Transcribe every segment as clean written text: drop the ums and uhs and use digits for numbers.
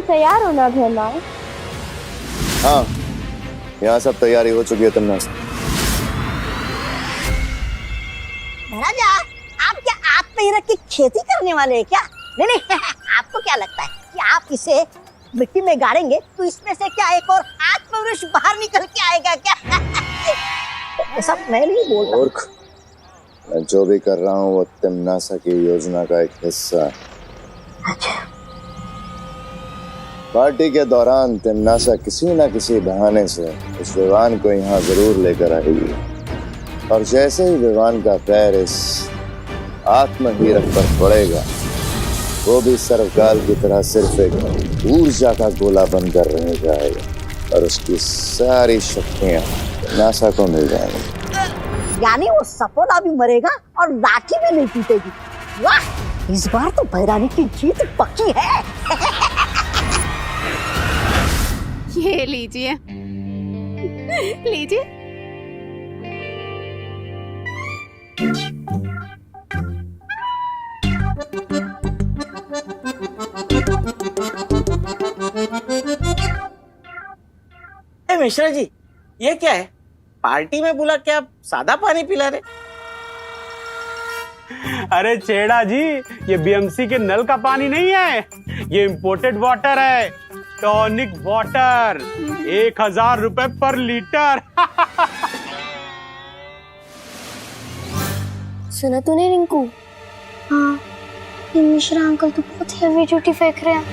तैयार हो ना घर में? हाँ, यहाँ सब तैयारी हो चुकी है तुमने। राजा, आप क्या आग पे ही रख के खेती करने वाले हैं क्या? नहीं नहीं आपको क्या लगता है कि आप इसे मिट्टी में गाड़ेंगे तो इसमें से क्या एक और आत्मवृक्ष बाहर निकल के आएगा क्या? सब मैं नहीं बोल रहा। मूर्ख, मैं जो भी कर रहा हूँ वो तिम्नासा की योजना का एक हिस्सा है। अच्छा, पार्टी के दौरान तिम्नासा किसी न किसी बहाने से इस विवान को यहाँ जरूर लेकर आएगी, और जैसे ही विवान का पैर इस आत्महीरक पर पड़ेगा, वो भी सर्वकाल की तरह सिर्फ एक ऊर्जा का गोला बनकर रह जाएगा और उसकी सारी शक्तियां नासा को मिल जाएंगी। यानी वो सपोला भी मरेगा और लाठी भी नहीं टूटेगी। वाह, इस बार तो भैरानी की जीत पक्की है। ये लीजिए लीजिए। मिश्रा जी, ये क्या है? पार्टी में बुला के आप सादा पानी पिला रहे? अरे छेड़ा जी, ये बीएमसी के नल का पानी नहीं है, ये इम्पोर्टेड वाटर है, टॉनिक वाटर। 1000 रुपए पर लीटर। सुना तूने रिंकू? हाँ, ये मिश्रा अंकल तो बहुत हेवी ड्यूटी फेंक रहे हैं।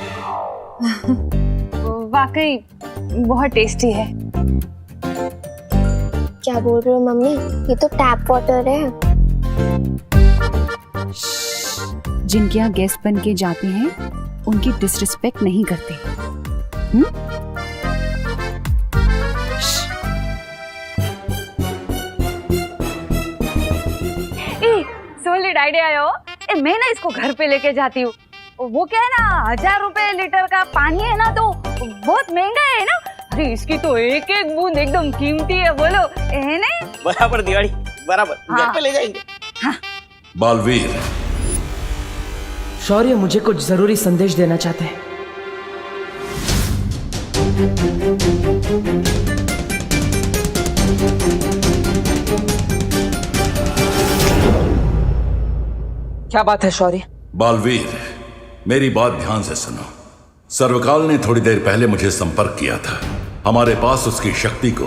वाकई बहुत टेस्टी है। क्या बोल रहे हो मम्मी? ये तो टैप वाटर है। जिनके यहाँ गेस्ट बन के जाते हैं उनकी डिसरिस्पेक्ट नहीं करते। सॉलिड आइडिया है। ए, मैं ना इसको घर पे लेके जाती हूँ। वो क्या है ना, 1000 रुपए लीटर का पानी है ना, तो बहुत महंगा है ना। अरे इसकी तो एक एक बूंद एकदम कीमती है, बोलो है ना? बराबर दिवाली, बराबर। हाँ। घर पे ले जाएंगे। हाँ। बालवीर, शौर्य मुझे कुछ जरूरी संदेश देना चाहते हैं। क्या बात है शौर्य? बालवीर, मेरी बात ध्यान से सुनो। सर्वकाल ने थोड़ी देर पहले मुझे संपर्क किया था। हमारे पास उसकी शक्ति को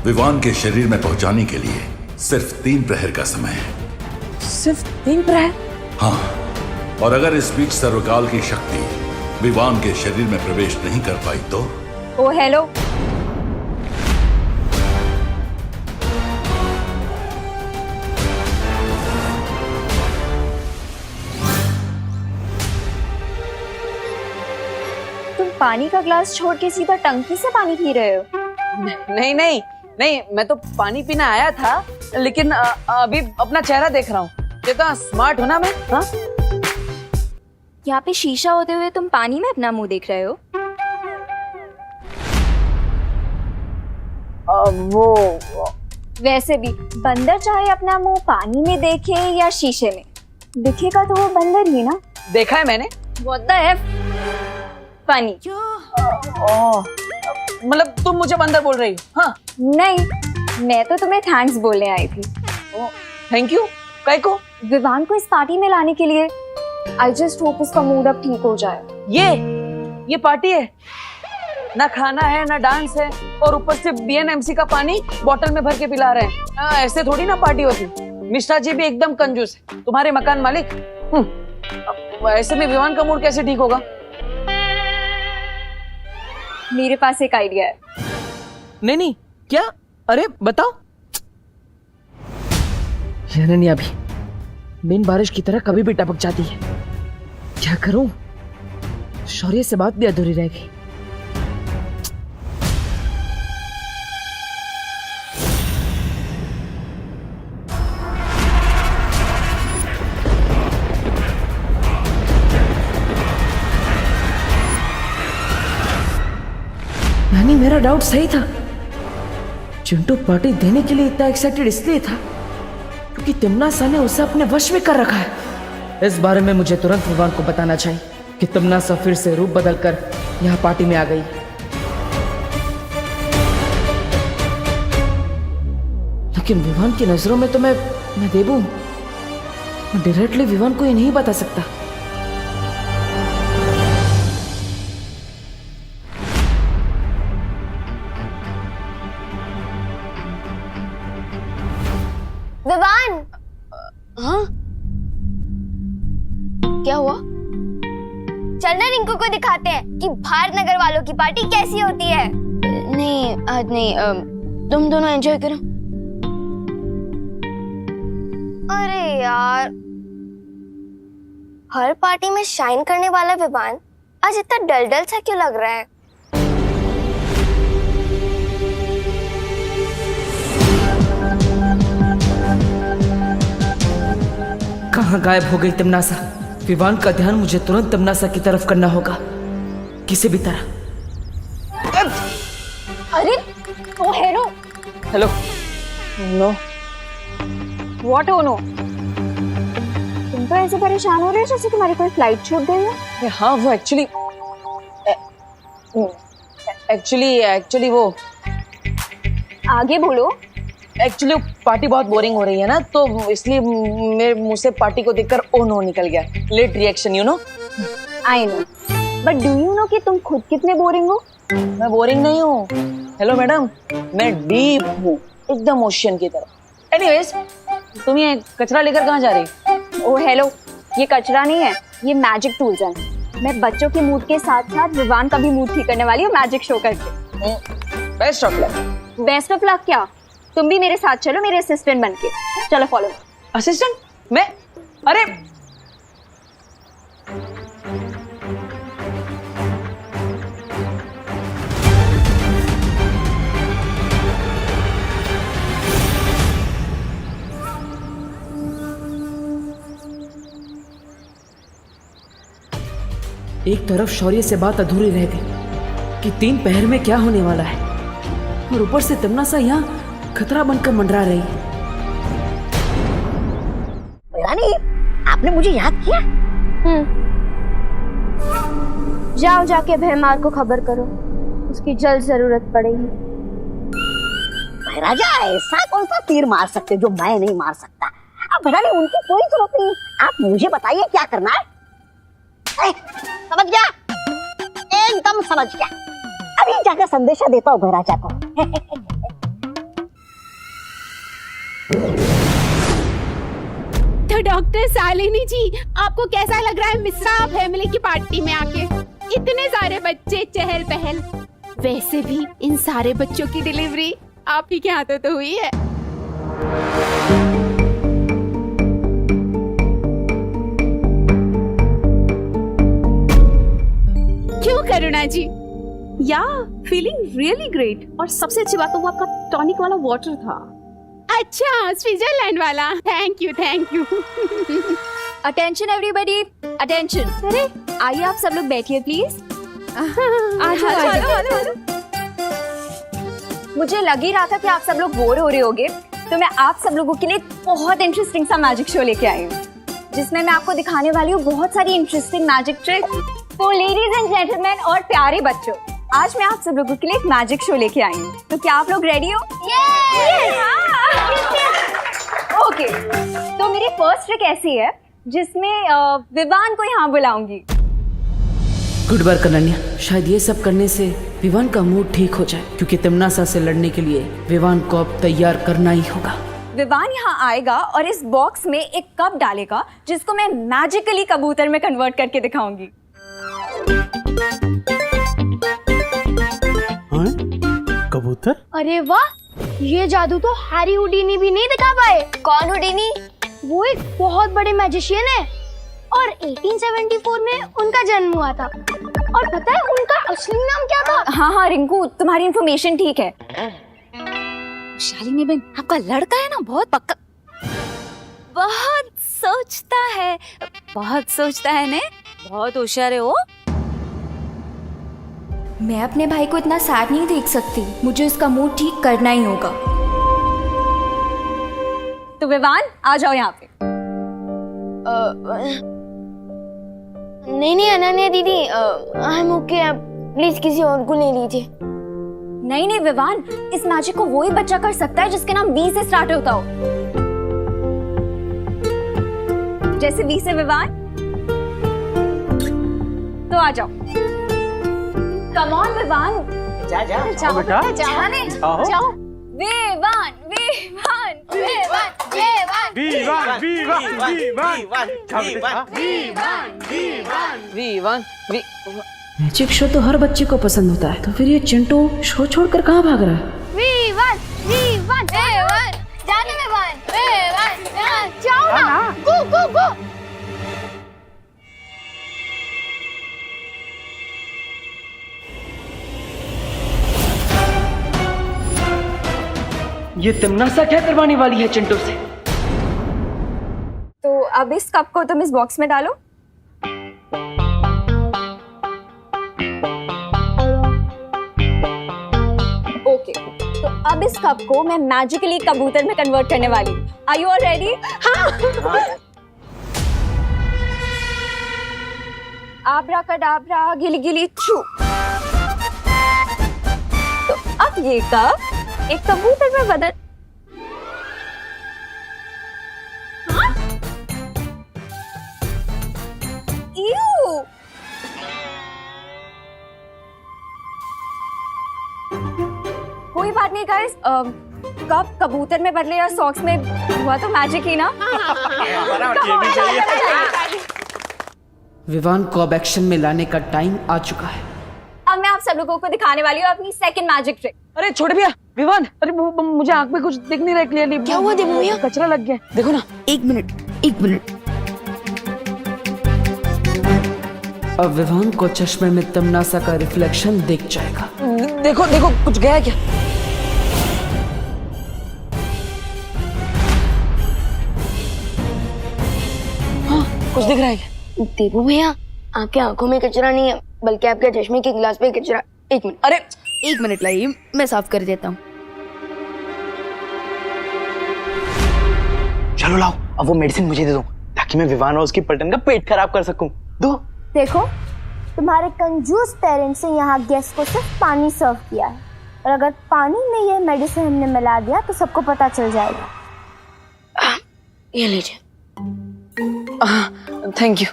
विवान के शरीर में पहुंचाने के लिए सिर्फ 3 प्रहर का समय है। सिर्फ 3 प्रहर? हाँ, और अगर इस बीच सर्वकाल की शक्ति विवान के शरीर में प्रवेश नहीं कर पाई तो? ओ हेलो, तुम पानी का ग्लास छोड़ के सीधा टंकी से पानी पी रहे हो? नहीं नहीं नहीं, मैं तो पानी पीने आया था, लेकिन अभी अपना चेहरा देख रहा हूँ। कितना स्मार्ट हूँ ना मैं? हाँ? यहाँ पे शीशा होते हुए तुम पानी में अपना मुंह देख रहे हो? वो वैसे भी बंदर चाहे अपना मुंह पानी में देखे या शीशे में, दिखेगा तो वो बंदर ही ना। देखा है मैंने। What the F? पानी। मतलब तुम मुझे बंदर बोल रही हो? हाँ? नहीं, मैं तो तुम्हें थैंक्स बोलने आई थी। Thank you. काय को? विवान को इस पार्टी में लाने के लिए। आई जस्ट होप उसका मूड अब ठीक हो जाए। ये पार्टी है ना, खाना है ना डांस है, और ऊपर से बीएनएमसी का पानी बोतल में भर के पिला रहे हैं। ऐसे थोड़ी ना पार्टी होती। मिश्रा जी भी एकदम कंजूस है, तुम्हारे मकान मालिक। ऐसे में विवान का मूड कैसे ठीक होगा? मेरे पास एक आइडिया है। नहीं, क्या? अरे बताओ। हिरण्या भी बिन बारिश की तरह कभी भी टपक जाती है। क्या करूं? शौर्य से बात भी अधूरी रह गई। यानी मेरा डाउट सही था। चिंटू पार्टी देने के लिए इतना एक्साइटेड इसलिए था क्योंकि तिम्नासा ने उसे अपने वश में कर रखा है। इस बारे में मुझे तुरंत विवान को बताना चाहिए कि तिम्नासा फिर से रूप बदलकर यहाँ पार्टी में आ गई। लेकिन विवान की नजरों में तो मैं देबू हूं। मैं डायरेक्टली विवान को ये नहीं बता सकता। विवान, हाँ क्या हुआ? चलना रिंकू को दिखाते हैं कि भारत नगर वालों की पार्टी कैसी होती है। नहीं आज नहीं, तुम दोनों एंजॉय करो। अरे यार, हर पार्टी में शाइन करने वाला विवान आज इतना डल सा क्यों लग रहा है? कहाँ गायब हो गई तमन्नासा? विवान का ध्यान मुझे तुरंत तमन्नासा की तरफ करना होगा, किसी भी तरह। अरे ओ hero. Hello. No. What oh no? तुम तो ऐसे परेशान हो रहे हो जैसे तुम्हारी कोई फ्लाइट छूट गई है। हाँ वो एक्चुअली वो आगे बोलो। एक्चुअली पार्टी बहुत बोरिंग हो रही है ना, तो इसलिए मेरे मुंह से पार्टी को देखकर ओ नो निकल गया। Late reaction, you know. I know, but do you know कि तुम खुद कितने बोरिंग हो? मैं बोरिंग नहीं हूँ। हेलो मैडम, मैं डीप हूँ, एकदम ओशियन की तरह। एनीवेज, तुम ये कचरा लेकर कहाँ जा रही? ओ हेलो, ये कचरा नहीं है, ये मैजिक टूल्स हैं। मैं बच्चों के मूड के साथ साथ विवान का भी मूड ठीक करने वाली हूँ मैजिक शो करके। Best of luck. Best of luck क्या? तुम भी मेरे साथ चलो, मेरे असिस्टेंट बनके। चलो फॉलो। असिस्टेंट? मैं? अरे एक तरफ शौर्य से बात अधूरी रह गई कि 3 पहर में क्या होने वाला है, और ऊपर से तमन्नासा यहाँ खतरा बनकर मंडरा रही है। रानी, आपने मुझे याद किया? जाओ जाके भैमार को खबर करो, उसकी जल्द जरूरत पड़ेगी। राजा ऐसा कौन सा तीर मार सकते जो मैं नहीं मार सकता? अब रानी, उनकी कोई जरूरत नहीं, आप मुझे बताइए क्या करना है। समझ गया? एकदम समझ गया। अभी जाकर संदेशा देता हूँ राजा को। तो डॉक्टर शालिनी जी, आपको कैसा लग रहा है मिश्रा फैमिली की पार्टी में आके? इतने सारे बच्चे, चहल पहल। वैसे भी इन सारे बच्चों की डिलीवरी आप ही के हाथों तो हुई है। क्यों करुणा जी? या फीलिंग रियली ग्रेट, और सबसे अच्छी बात तो वो आपका टॉनिक वाला वाटर था। अच्छा, स्विट्जरलैंड वाला। Thank you thank you. Attention everybody, attention. अरे आइए आप सब लोग बैठिए प्लीज। मुझे लग ही रहा था कि आप सब लोग बोर हो रहे होगे, तो मैं आप सब लोगों के लिए बहुत इंटरेस्टिंग सा मैजिक शो लेके आई हूँ, जिसमें मैं आपको दिखाने वाली हूँ बहुत सारी इंटरेस्टिंग मैजिक ट्रिक्स। तो लेडीज एंड जेंटलमैन और प्यारे बच्चों, आज मैं आप सब लोगों के लिए एक मैजिक शो लेके आई हूँ। तो क्या आप लोग रेडी हो? ओके, तो मेरी फर्स्ट ट्रिक ऐसी है जिसमें विवान को यहाँ बुलाऊंगी। गुड वर्क अनन्या, शायद ये सब करने से विवान का मूड ठीक हो जाए, क्योंकि तमन्नासा से लड़ने के लिए विवान को अब तैयार करना ही होगा। विवान यहाँ आएगा और इस बॉक्स में एक कप डालेगा, जिसको मैं मैजिकली कबूतर में कन्वर्ट करके दिखाऊंगी। कबूतर? अरे वाह, ये जादू तो हैरी हुडीनी भी नहीं दिखा पाए। कौन हुडीनी? वो एक बहुत बड़े मैजिशियन है और 1874 में उनका जन्म हुआ था। और पता है उनका असली नाम क्या था? हाँ रिंकू, तुम्हारी इन्फॉर्मेशन ठीक है। शालिनी बहन, आपका लड़का है ना, बहुत पक्का, बहुत सोचता है ने, बहुत होशियार है वो। मैं अपने भाई को इतना सैड नहीं देख सकती, मुझे उसका मूड ठीक करना ही होगा। तो विवान आ जाओ यहाँ पे। नहीं अनन्या दीदी, आई एम ओके, प्लीज किसी और को ले लीजिए। नहीं नहीं विवान, इस मैजिक को वही बच्चा कर सकता है जिसके नाम वी से स्टार्ट होता हो। जैसे वी से विवान, तो आ जाओ। कम ऑन विवान, जा जा जाओ बेटा। जाने आओ। जाओ। विवान विवान विवान विवान वीवान वीवान वीवान वीवान मैजिक शो तो हर बच्चे को पसंद होता है, तो फिर ये चिंटू शो छोड़कर कहाँ भाग रहा है? विवान विवान विवान जाने विवान विवान जाओ ना, गो गो गो। ये तिमनासा क्या करवाने वाली है चिंटू से? तो अब इस कप को तुम इस बॉक्स में डालो। ओके, तो अब इस कप को मैं मैजिकली कबूतर में कन्वर्ट करने वाली। Are you all ready? Abracadabra गिली गिली छू। तो अब ये कप एक कबूतर में बदल। Ew! कोई बात नहीं गाइस, कब कबूतर में बदले या सॉक्स में हुआ तो मैजिक ही ना। विवान को अब एक्शन में लाने का टाइम आ चुका है। अब मैं आप सब लोगों को दिखाने वाली हूँ अपनी सेकंड मैजिक ट्रिक। अरे छोड़ भैया, विवान, अरे मुझे आंख में कुछ दिख नहीं रहा क्लियरली। क्या हुआ देवू भैया? कचरा लग गया, देखो ना। एक मिनट। अब विवान को चश्मे में तमनासा का रिफ्लेक्शन दिख जाएगा। देखो देखो, कुछ गया क्या? हाँ, कुछ दिख रहा है क्या? देवू भैया, आपके आंखों में कचरा नहीं है, बल्कि आपके चश्मे के गिलास पे कचरा। एक मिनट, अरे एक मिनट लाइए, मैं साफ कर देता हूँ। चलो लाओ, अब वो मेडिसिन मुझे दे दो ताकि मैं विवान और उसकी पलटन का पेट खराब कर सकूं। दो। देखो, तुम्हारे कंजूस पेरेंट्स ने यहाँ गेस्ट को सिर्फ पानी सर्व किया है, और अगर पानी में ये मेडिसिन हमने मिला दिया तो सबको पता चल जाएगा। ये लीजिए। Thank you.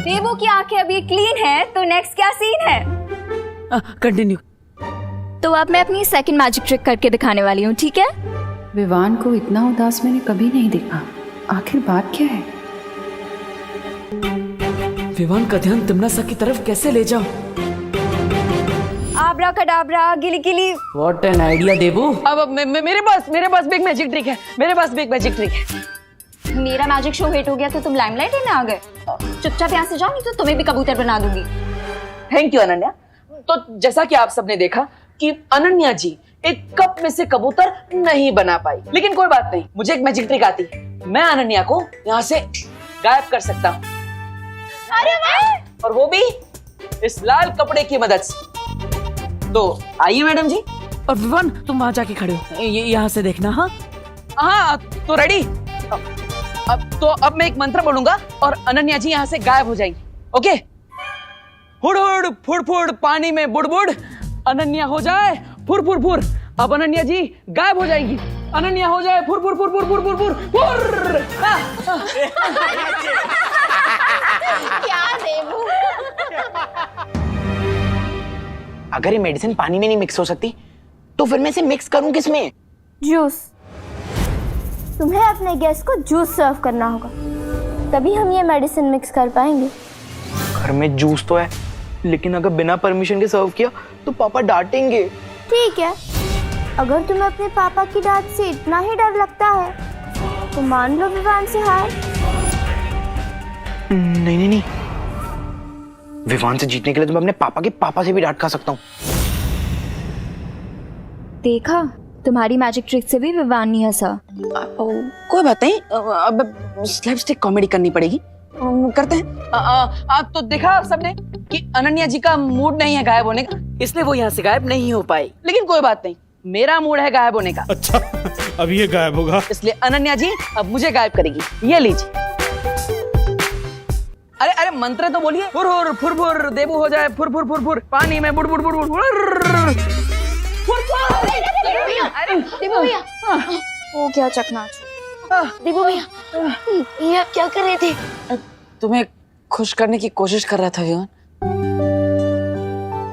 देवू की आंखें अभी क्लीन है, तो नेक्स्ट क्या सीन है? कंटिन्यू। तो अब मैं अपनी सेकंड मैजिक ट्रिक करके दिखाने वाली हूँ, ठीक है? विवान को इतना उदास मैंने कभी नहीं देखा। आखिर बात क्या है? विवान का ध्यान तिमनासा की तरफ कैसे ले जाओ? आब्राकाडाब्रा गिली गिली। What an idea, देवू। अब मेरे पास भी एक मैजिक ट्रिक है। मेरा मैजिक शो हिट हो गया तो तुम लाइमलाइट लेने आ गए। चुपचाप यहाँ से जाओ, नहीं तो तुम्हें भी कबूतर बना दूंगी। Thank you Ananya. तो जैसा कि आप सबने देखा कि अनन्या जी एक कप में से कबूतर नहीं बना पाई, लेकिन कोई बात नहीं, मुझे एक मैजिक ट्रिक आती है। मैं अनन्या को यहाँ से गायब कर सकता हूँ। अरे वाह! और वो भी इस लाल कपड़े की मदद से। तो आइए मैडम जी। और विवान, तुम वहां जाके खड़े हो, यहाँ से देखना। हाँ, तो रेडी। अब मैं एक मंत्र बोलूंगा और अनन्या जी यहाँ से गायब हो जाएंगी। ओके? हुड़ हुड़ फुड़ फुड़ पानी में बुड़ बुड़, अनन्या हो जाए फुर फुर फुर। अब अनन्या जी गायब हो जाएंगी। अनन्या हो जाए फुर फुर फुर फुर फुर फुर फुर फुर। क्या देवू? अगर ये मेडिसिन पानी में नहीं मिक्स हो सकती तो फिर मैं इसे मिक्स करूं किसमें? जूस। तुम्हें अपने गेस्ट को जूस सर्व करना होगा, तभी हम ये मेडिसिन मिक्स कर पाएंगे। घर में जूस तो है, लेकिन अगर बिना परमिशन के सर्व किया तो पापा डांटेंगे। ठीक है, अगर तुम्हें अपने पापा की डांट से इतना ही डर लगता है तो मान लो विवान से हार। नहीं, विवान से जीतने के लिए तो मैं अपने पापा के पापा से भी डांट खा सकता हूँ। देखा, तुम्हारी मैजिक ट्रिक से भी विवान नहीं हंसा। कोई बात नहीं, अब स्लैपस्टिक कॉमेडी करनी पड़ेगी। करते हैं। तो देखा आप सबने कि अनन्या जी का मूड नहीं है गायब होने का, इसलिए वो यहाँ से गायब नहीं हो पाई। लेकिन कोई बात नहीं, मेरा मूड है गायब होने का। अच्छा, अब ये गायब होगा। इसलिए अनन्या जी अब मुझे गायब करेगी। ये लीजिए। अरे अरे मंत्र तो बोलिए। फुर फुर फुर फुर देबू हो जाए फुर फुर फुर फुर, पानी में बुड़ बुड़ बुड़ बुड़ बुड़। देबू भैया, वो क्या चकनाचूर। देबू भैया, ये आप क्या कर रहे थे? तुम्हें खुश करने की कोशिश कर रहा था विवान।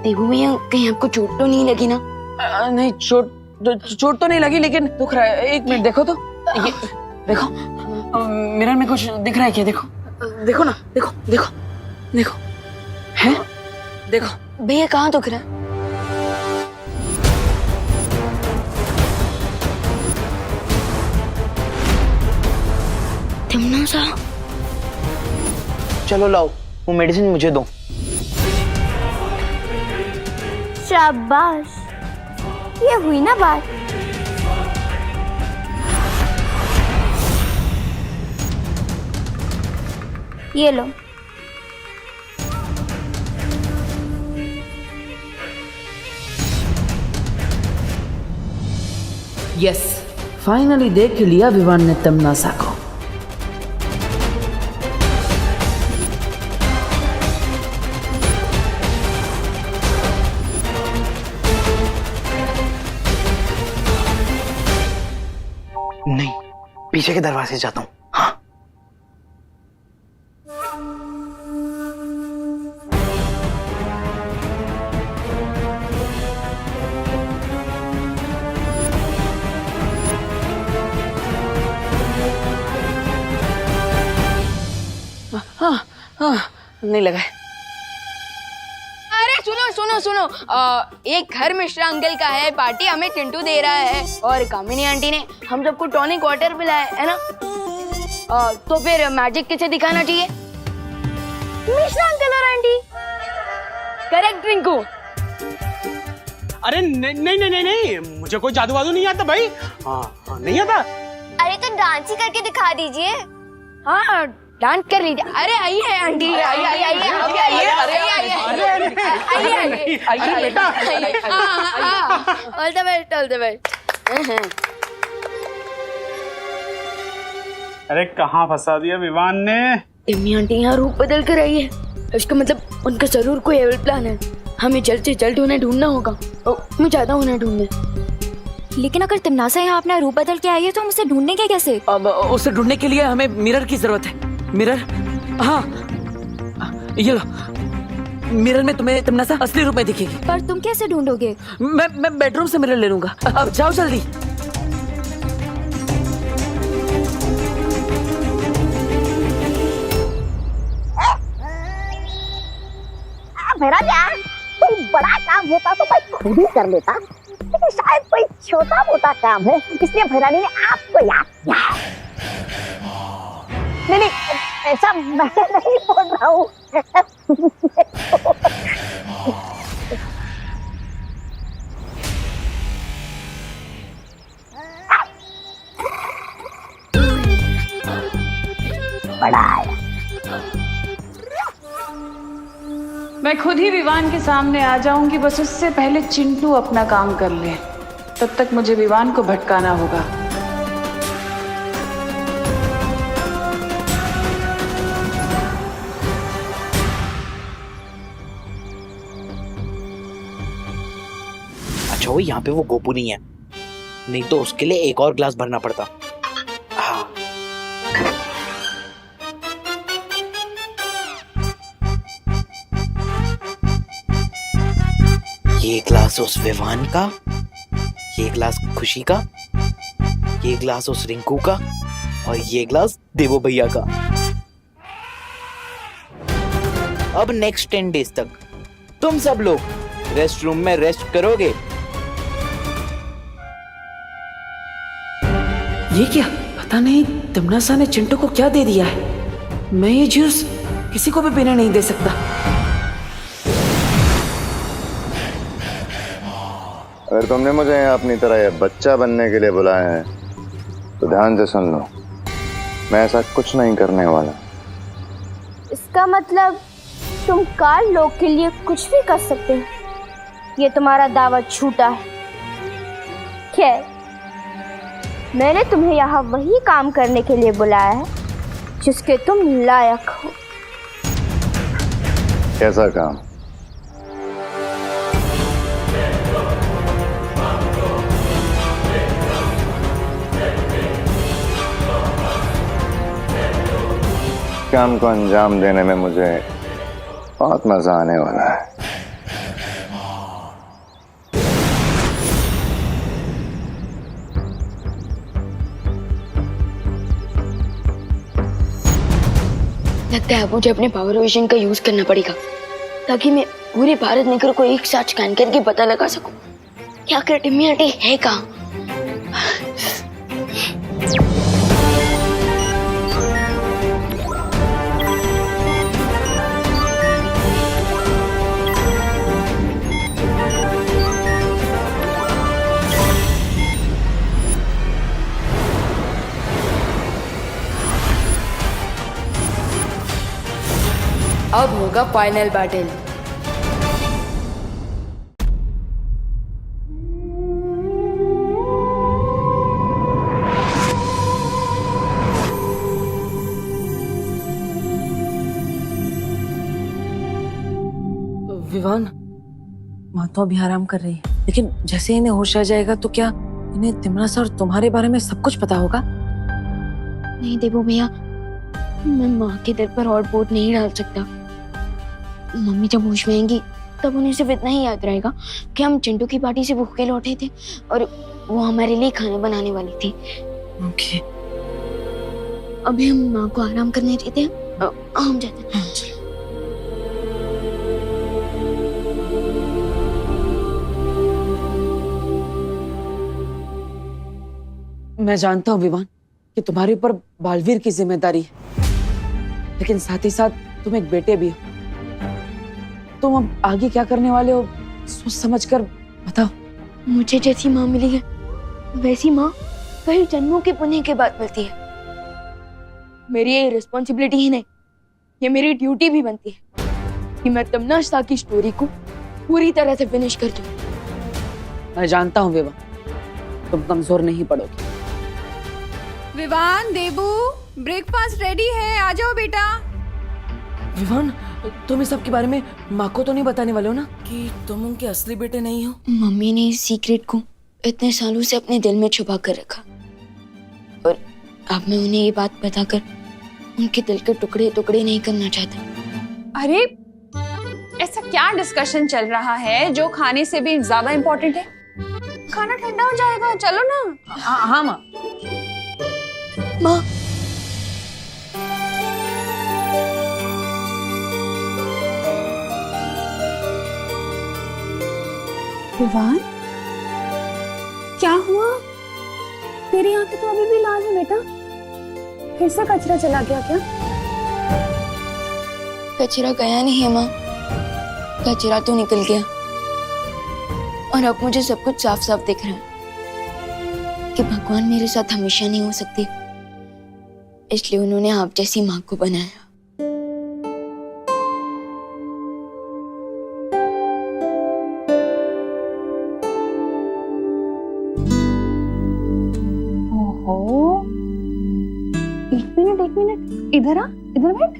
देबू भैया, कहीं आपको चोट तो नहीं लगी ना? नहीं, चोट तो नहीं लगी, लेकिन दुख रहा है। एक मिनट देखो तो, ये देखो मिरर में कुछ दिख रहा है क्या? देखो देखो ना, देखो देखो देखो, है देखो। भैया कहाँ दुख रहा है? तमन्ना, चलो लाओ वो मेडिसिन मुझे दो। शाबाश, ये हुई ना बात। ये लो। यस, फाइनली देख लिया विवान ने तमन्ना को। नहीं, पीछे के दरवाजे से जाता हूँ। हाँ। हाँ, नहीं लगा है। अरे सुनो सुनो सुनो, एक घर मिश्रा अंकल का है, पार्टी हमें चिंटू दे रहा है और कामिनी आंटी ने हम सबको टॉनिक वाटर पिलाया है ना। तो फिर मैजिक किसे दिखाना चाहिए? मिश्रा अंकल और आंटी। करेक्ट रिंकू। अरे नहीं नहीं नहीं नहीं, मुझे कोई जादू वादू नहीं आता भाई। हाँ हाँ, नहीं आता। अरे तो डांस ही करके दिखा दीजिए। हाँ, डांस कर रही थी। अरे आइए आंटी, आइए आइए आइए अरे बेटा, all the best, all the best. अरे कहाँ फंसा दिया विवान ने। इम्मी आंटी यहाँ रूप बदल कर आई है, इसका मतलब उनका जरूर कोई एविल प्लान है। हमें जल्द से जल्द उन्हें ढूंढना होगा। मैं चाहता हूँ उन्हें ढूंढने। लेकिन अगर तमन्ना यहाँ अपना रूप बदल के आई है तो हम उसे ढूंढेंगे कैसे? अब उसे ढूंढने के लिए हमें मिरर की जरूरत है। मिरर, हाँ ये लो। मिरर में तुम्हें तमन्ना असली रूप में दिखेगी। पर तुम कैसे ढूंढोगे? मैं बेडरूम से मिरर ले लूंगा। अब जाओ जल्दी। भैराजा, कोई बड़ा काम होता तो मैं खुद ही कर लेता, लेकिन शायद कोई छोटा मोटा काम है, इसलिए भैरानी ने आपको याद किया। नहीं नहीं, ऐसा मैं नहीं बोल रहा हूँ। बड़ा आया। मैं खुद ही विवान के सामने आ जाऊंगी, बस उससे पहले चिंटू अपना काम कर ले। तब तक मुझे विवान को भटकाना होगा। अच्छा, वो यहाँ पे वो गोपू नहीं है, नहीं तो उसके लिए एक और ग्लास भरना पड़ता। हाँ। ये ग्लास उस विवान का, ये ग्लास खुशी का, ये ग्लास उस रिंकू का, और ये ग्लास देवो भैया का। अब नेक्स्ट 10 डेज तक तुम सब लोग रेस्ट रूम में रेस्ट करोगे। ये क्या, पता नहीं तमन्ना ने चिंटू को क्या दे दिया है। मैं ये जूस किसी को भी पीने नहीं दे सकता। अगर तुमने मुझे यहाँ अपनी तरह बच्चा बनने के लिए बुलाया है तो ध्यान से सुन लो, मैं ऐसा कुछ नहीं करने वाला। इसका मतलब तुम काल लोग के लिए कुछ भी कर सकते हो। ये तुम्हारा दावा झूठा है। खैर, मैंने तुम्हें यहाँ वही काम करने के लिए बुलाया है जिसके तुम लायक हो। कैसा काम? काम को अंजाम देने में मुझे बहुत मजा आने वाला है। लगता है अब मुझे अपने पावर विजन का यूज करना पड़ेगा ताकि मैं पूरे भारत नगर को एक साथ स्कैन करके पता लगा सकूं कि आखिर टिम्मी आंटी है कहाँ। अब होगा फाइनल बैटल। विवान, माँ तो अभी आराम कर रही है, लेकिन जैसे इन्हें होश आ जाएगा तो क्या इन्हें तिमरा सर तुम्हारे बारे में सब कुछ पता होगा? नहीं देवो भैया, मैं माँ के दिल पर और बोझ नहीं डाल सकता। मम्मी जब होश में आएंगी तब उन्हें सिर्फ इतना ही याद रहेगा कि हम चिंटू की पार्टी से भूखे लौटे थे और वो हमारे लिए खाना बनाने वाली थी। ओके। अभी हम माँ को आराम करने देते हैं, हम जाते हैं। मैं जानता हूँ विवान कि तुम्हारे ऊपर बालवीर की जिम्मेदारी है, लेकिन साथ ही साथ तुम एक बेटे भी हो। तुम अब आगे क्या करने वाले हो सोच समझ कर बताओ। मुझे जैसी माँ मिली है वैसी माँ कई जन्मों के पुण्य के बाद मिलती है। मेरी ये रिस्पॉन्सिबिलिटी ही नहीं, ये मेरी ड्यूटी भी बनती है कि मैं तमन्ना शाह की स्टोरी को पूरी तरह से फिनिश कर दूं। मैं जानता हूँ विवान, तुम कमजोर नहीं पड़ोगी। विवान, देबू, ब्रेकफास्ट रेडी है, आ जाओ बेटा। विवान, तुम इस सब के बारे में माँ को तो नहीं बताने वाले हो ना कि तुम उनके असली बेटे नहीं हो? मम्मी ने इस सीक्रेट को इतने सालों से अपने दिल में छुपा कर रखा और अब मैं उन्हें ये बात बताकर उनके दिल के टुकड़े टुकड़े नहीं करना चाहता। अरे ऐसा क्या डिस्कशन चल रहा है जो खाने से भी ज्यादा इम्पोर्टेंट है? खाना ठंडा हो जाएगा, चलो ना। हाँ माँ। माँ, विवान, क्या हुआ? तेरी आंखें तो अभी भी लाल है बेटा, फिर से कचरा चला गया क्या? कचरा गया नहीं है माँ, कचरा तो निकल गया और अब मुझे सब कुछ साफ साफ दिख रहा है कि भगवान मेरे साथ हमेशा नहीं हो सकते, इसलिए उन्होंने आप जैसी माँ को बनाया। ओहो, एक मिनट, इधर आ, इधर बैठ।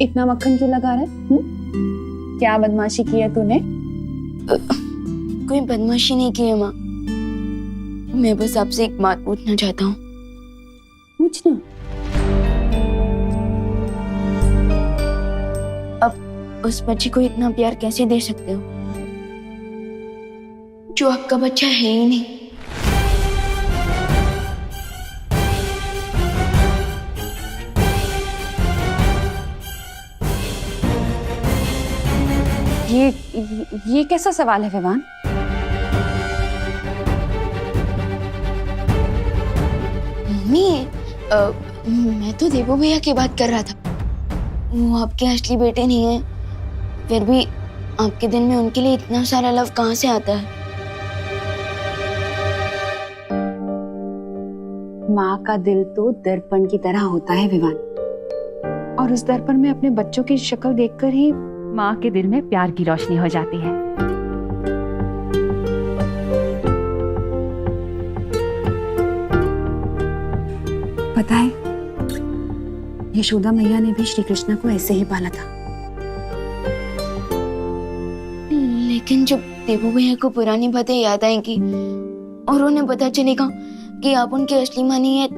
इतना मक्खन क्यों लगा रहा है? क्या बदमाशी की है तूने? कोई बदमाशी नहीं की है माँ, मैं बस आपसे एक बात पूछना चाहता हूँ। पूछना? अब उस बच्चे को इतना प्यार कैसे दे सकते हो जो आपका बच्चा है ही नहीं? ये कैसा सवाल है विवान? मम्मी, मैं तो देवो भैया की बात कर रहा था। वो आपके असली बेटे नहीं है, फिर भी आपके दिल में उनके लिए इतना सारा लव कहाँ से आता है? माँ का दिल तो दर्पण की तरह होता है विवान, और उस दर्पण में अपने बच्चों की शक्ल देखकर ही माँ के दिल में प्यार की रोशनी हो जाती है। पता है, यशोदा मैया ने भी श्री कृष्ण को ऐसे ही पाला था। लेकिन जब देवू भैया को पुरानी बातें याद आएंगी और उन्हें पता चलेगा कि आप उनकी असली माँ नहीं है,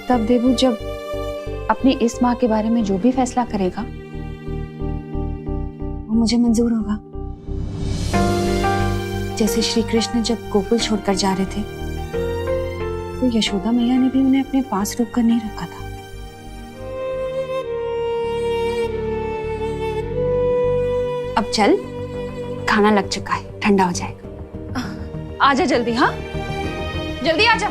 तब देवू जब अपनी इस माँ के बारे में जो भी फैसला करेगा वो मुझे मंजूर होगा। जैसे श्री कृष्ण जब गोकुल छोड़कर जा रहे थे तो यशोदा मैया ने भी उन्हें अपने पास रोक कर नहीं रखा था। अब चल, खाना लग चुका है, ठंडा हो जाएगा। आजा जल्दी, हाँ जल्दी आजा।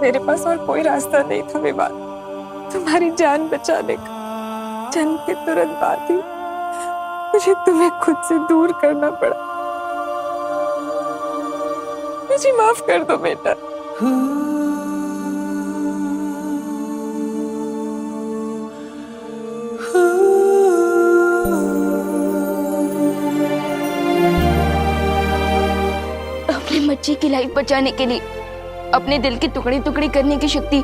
मेरे पास और कोई रास्ता नहीं था विवान, तुम्हारी जान बचाने का। जन्म के तुरंत बाद ही मुझे तुम्हें खुद से दूर करना पड़ा। मुझे माफ कर दो बेटा। अपने बच्चे की लाइफ बचाने के लिए अपने दिल की टुकड़ी टुकड़ी करने की शक्ति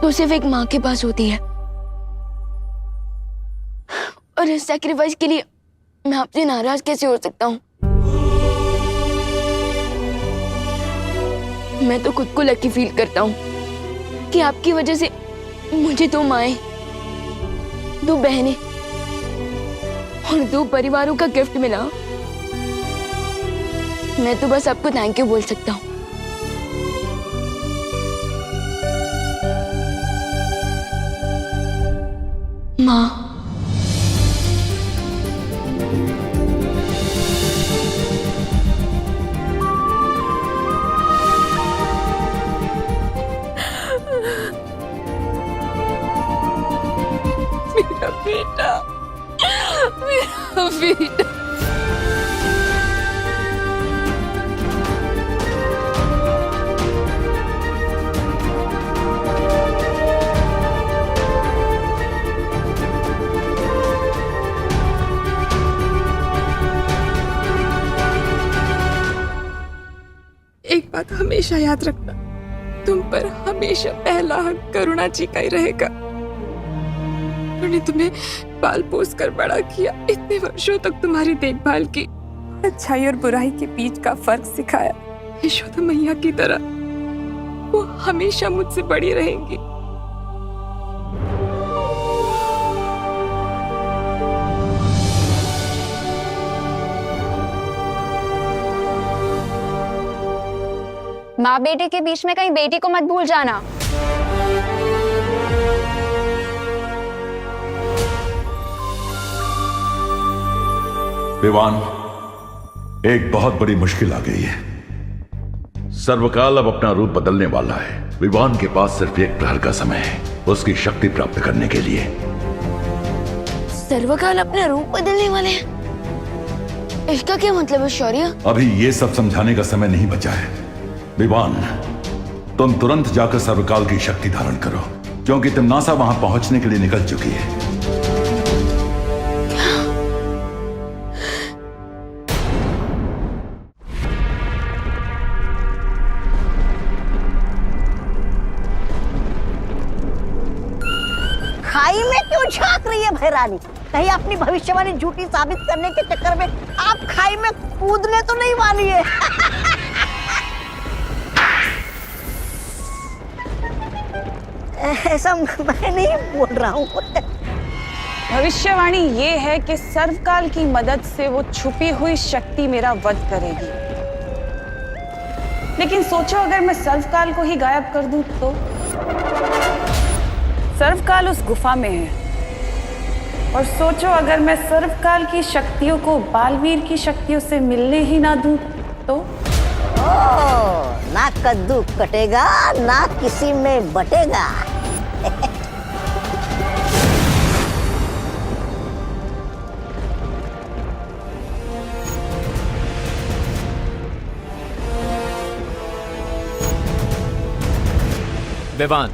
तो सिर्फ एक माँ के पास होती है, और इस सैक्रिफाइस के लिए मैं आपसे नाराज कैसे हो सकता हूँ? मैं तो खुद को लकी फील करता हूँ कि आपकी वजह से मुझे 2 माएं, 2 बहनें और 2 परिवारों का गिफ्ट मिला। मैं तो बस आपको थैंक यू बोल सकता हूँ। माँ, मेरा बेटा, मेरा बेटा। एक बात हमेशा याद रखना, तुम पर हमेशा पहला हक करुणा जी का ही रहेगा। उन्होंने तुम्हें पाल पोस कर बड़ा किया, इतने वर्षों तक तुम्हारी देखभाल की, अच्छाई और बुराई के बीच का फर्क सिखाया। यशोदा मैया की तरह वो हमेशा मुझसे बड़ी रहेंगी। माँ बेटे के बीच में कहीं बेटी को मत भूल जाना। विवान, एक बहुत बड़ी मुश्किल आ गई है। सर्वकाल अब अपना रूप बदलने वाला है। विवान के पास सिर्फ 1 प्रहर का समय है उसकी शक्ति प्राप्त करने के लिए। सर्वकाल अपना रूप बदलने वाले हैं? इसका क्या मतलब है शौर्य? अभी ये सब समझाने का समय नहीं बचा है। विवान, तुम तुरंत जाकर सर्वकाल की शक्ति धारण करो, क्योंकि तिम्नासा वहां पहुंचने के लिए निकल चुकी है। खाई में क्यों झांक रही है भैरानी? कहीं अपनी भविष्यवाणी झूठी साबित करने के चक्कर में आप खाई में कूदने तो नहीं वाली है? ऐसा मैं नहीं बोल रहा हूँ। भविष्यवाणी ये है कि सर्वकाल की मदद से वो छुपी हुई शक्ति मेरा वध करेगी। लेकिन सोचो अगर मैं सर्वकाल को ही गायब कर दूं तो? सर्वकाल उस गुफा में है, और सोचो अगर मैं सर्वकाल की शक्तियों को बालवीर की शक्तियों से मिलने ही ना दूं तो? ना कद्दू कटेगा ना किसी में बटेगा। विवान,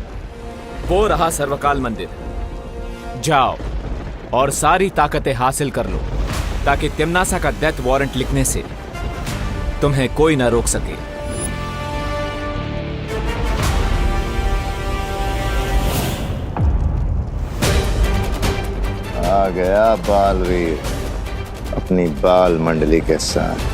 वो रहा सर्वकाल मंदिर। जाओ और सारी ताकतें हासिल कर लो ताकि तिम्नासा का डेथ वारंट लिखने से तुम्हें कोई ना रोक सके। आ गया बालवीर अपनी बाल मंडली के साथ।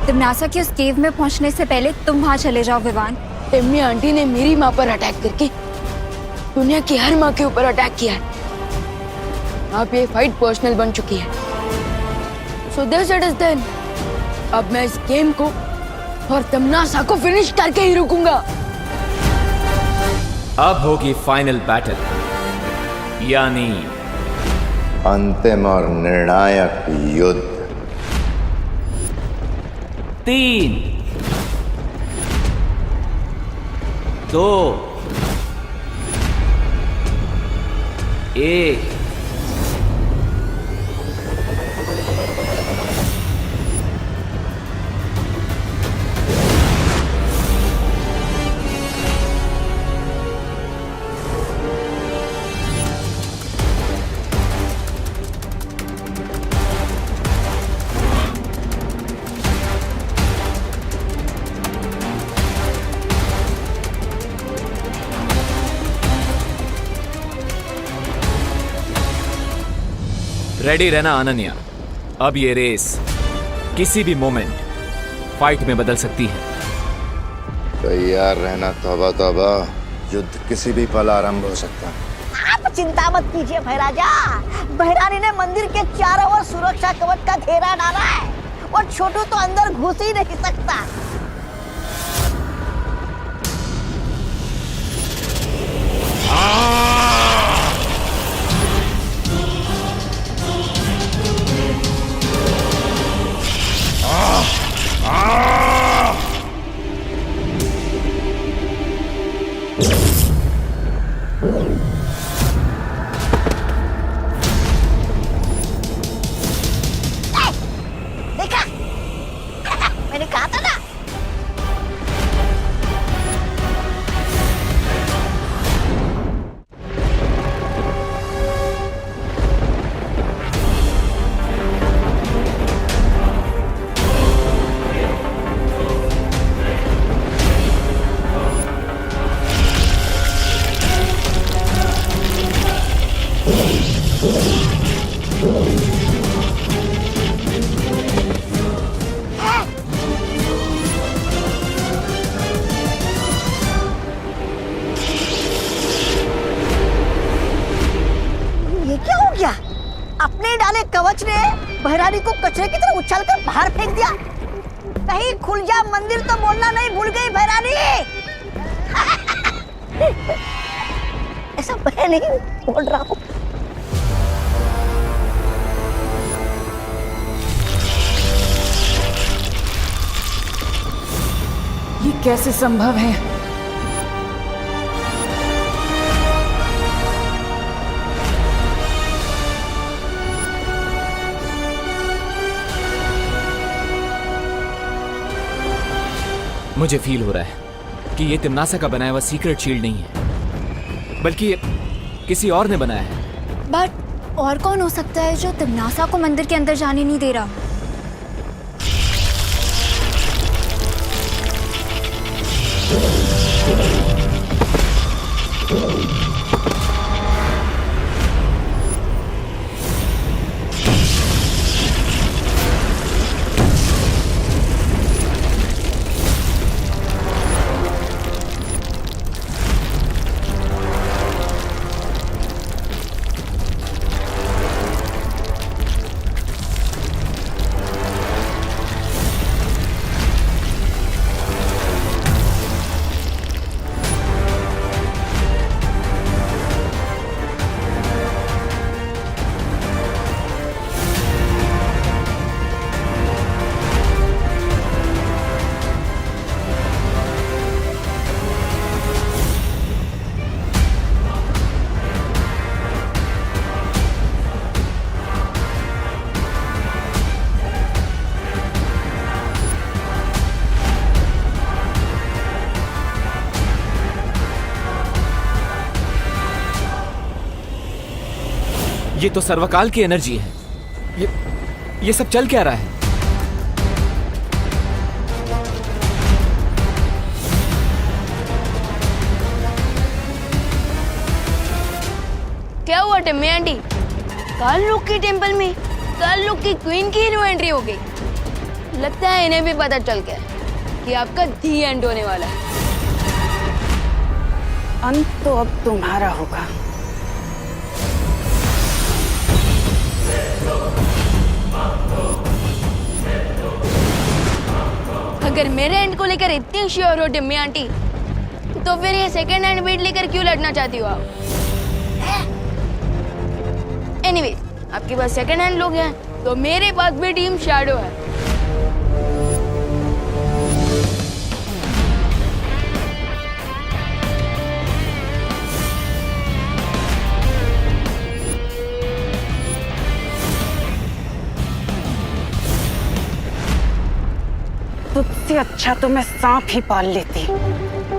तिम्नासा की उस केव में पहुंचने से पहले तुम वहां चले जाओ विवान। एम्मी आंटी ने मेरी माँ पर अटैक करके दुनिया की हर माँ के ऊपर अटैक किया है। अब ये फाइट पर्सनल बन चुकी है। So this it is then. अब मैं इस गेम को और तिम्नासा को फिनिश करके ही रुकूंगा। अब होगी फाइनल बैटल, यानी अंतिम और निर्णायक युद्ध। 3, 2, 1। रेडी रहना अनन्या, अब ये रेस किसी भी मोमेंट फाइट में बदल सकती है। तैयार रहना तौबा तौबा, युद्ध किसी भी पल आरंभ हो सकता है। आप चिंता मत कीजिए भैराजा, भैरानी ने मंदिर के चारों ओर सुरक्षा कवच का घेरा डाला है और छोटू तो अंदर घुस ही नहीं सकता। देखा मैंने कहा था ना। ये क्या हो गया? अपने डाले कवच ने भैरानी को कचरे की तरह उछालकर बाहर फेंक दिया। कहीं खुल जा मंदिर तो बोलना नहीं भूल गई भैरानी। ऐसा मैं नहीं बोल रहा हूँ। ये कैसे संभव है? मुझे फील हो रहा है कि ये तिम्नासा का बनाया हुआ सीक्रेट शील्ड नहीं है, बल्कि ये किसी और ने बनाया है। बट और कौन हो सकता है जो तिम्नासा को मंदिर के अंदर जाने नहीं दे रहा? ये तो सर्वकाल की एनर्जी है। ये सब चल क्या रहा है? क्या हुआ टिम्मी आंटी? काल लोक के टेंपल में काल लोक की क्वीन की न्यू एंट्री हो गई। लगता है इन्हें भी पता चल गया कि आपका दी एंड होने वाला है। अंत तो अब तुम्हारा होगा। अगर मेरे एंड को लेकर इतनी श्योर हो टिम्मी आंटी, तो फिर ये सेकंड हैंड बीट लेकर क्यों लड़ना चाहती हो आप? एनीवे, आपके पास सेकंड हैंड लोग हैं, तो मेरे पास भी टीम शैडो है। तुझसे अच्छा तो मैं सांप ही पाल लेती।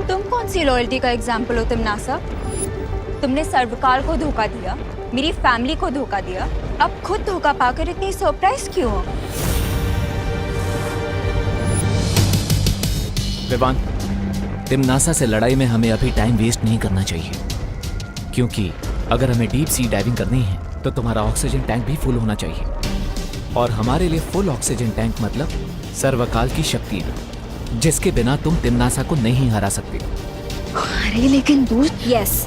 तुम कौन सी लॉयल्टी का एग्जाम्पल हो तिम्नासा? तुमने सर्वकाल को धोखा दिया, मेरी फैमिली को धोखा दिया, अब खुद धोखा पाकर इतनी सरप्राइज क्यों हो? विवान, तिम्नासा से लड़ाई में हमें अभी टाइम वेस्ट नहीं करना चाहिए, क्योंकि अगर हमें डीप सी डाइविंग करनी है तो तुम्हारा ऑक्सीजन टैंक भी फुल होना चाहिए, और हमारे लिए फुल ऑक्सीजन टैंक मतलब सर्वकाल की शक्तियां, जिसके बिना तुम तिम्नासा को नहीं हरा सकते। अरे लेकिन दोस्त, यस,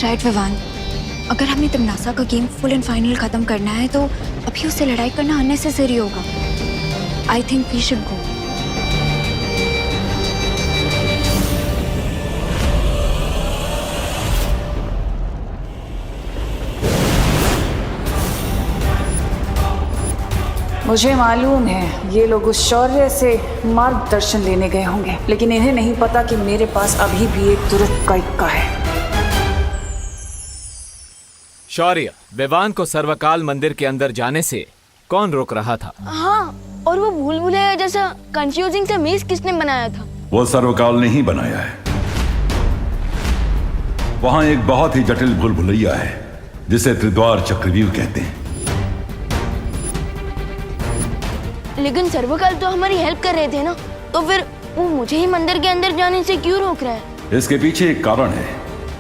राइट विवान, अगर हमें तिम्नासा का गेम फुल एंड फाइनल खत्म करना है तो अभी उससे लड़ाई करना अननेसेसरी होगा। I think we should go. मुझे मालूम है ये लोग उस शौर्य से मार्गदर्शन लेने गए होंगे, लेकिन इन्हें नहीं पता कि मेरे पास अभी भी एक तुरंत का इक्का है। शौर्य, विवान को सर्वकाल मंदिर के अंदर जाने से कौन रोक रहा था? हाँ, और वो भूल भुलैया जैसा कंफ्यूजिंग सा मेज किसने बनाया था? वो सर्वकाल ने ही बनाया है। वहां एक बहुत ही जटिल भूल भुलैया है जिसे त्रिद्वार चक्रव्यूह कहते हैं। लेकिन सर्वकाल तो हमारी हेल्प कर रहे थे ना, तो फिर वो मुझे ही मंदिर के अंदर जाने से क्यों रोक रहा है? इसके पीछे एक कारण है।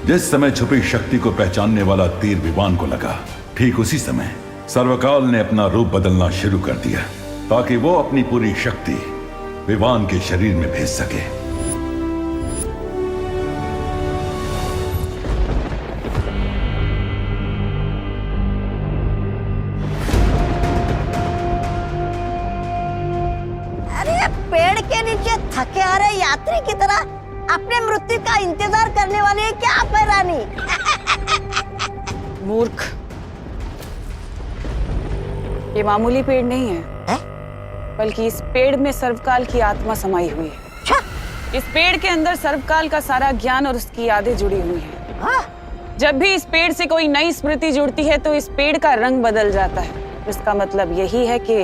जिस समय छुपी शक्ति को पहचानने वाला तीर विवान को लगा, ठीक उसी समय सर्वकाल ने अपना रूप बदलना शुरू कर दिया ताकि वो अपनी पूरी शक्ति विवान के शरीर में भेज सके। पेड़ के नीचे थके आ रहे यात्री की तरह अपने मृत्यु का इंतजार करने वाले हैं क्या आप, रानी? मूर्ख, ये मामूली पेड़ नहीं है, बल्कि इस पेड़ में सर्वकाल की आत्मा समाई हुई है। इस पेड़ के अंदर सर्वकाल का सारा ज्ञान और उसकी यादें जुड़ी हुई हैं। जब भी इस पेड़ से कोई नई स्मृति जुड़ती है तो इस पेड़ का रंग बदल जाता है। इसका मतलब यही है कि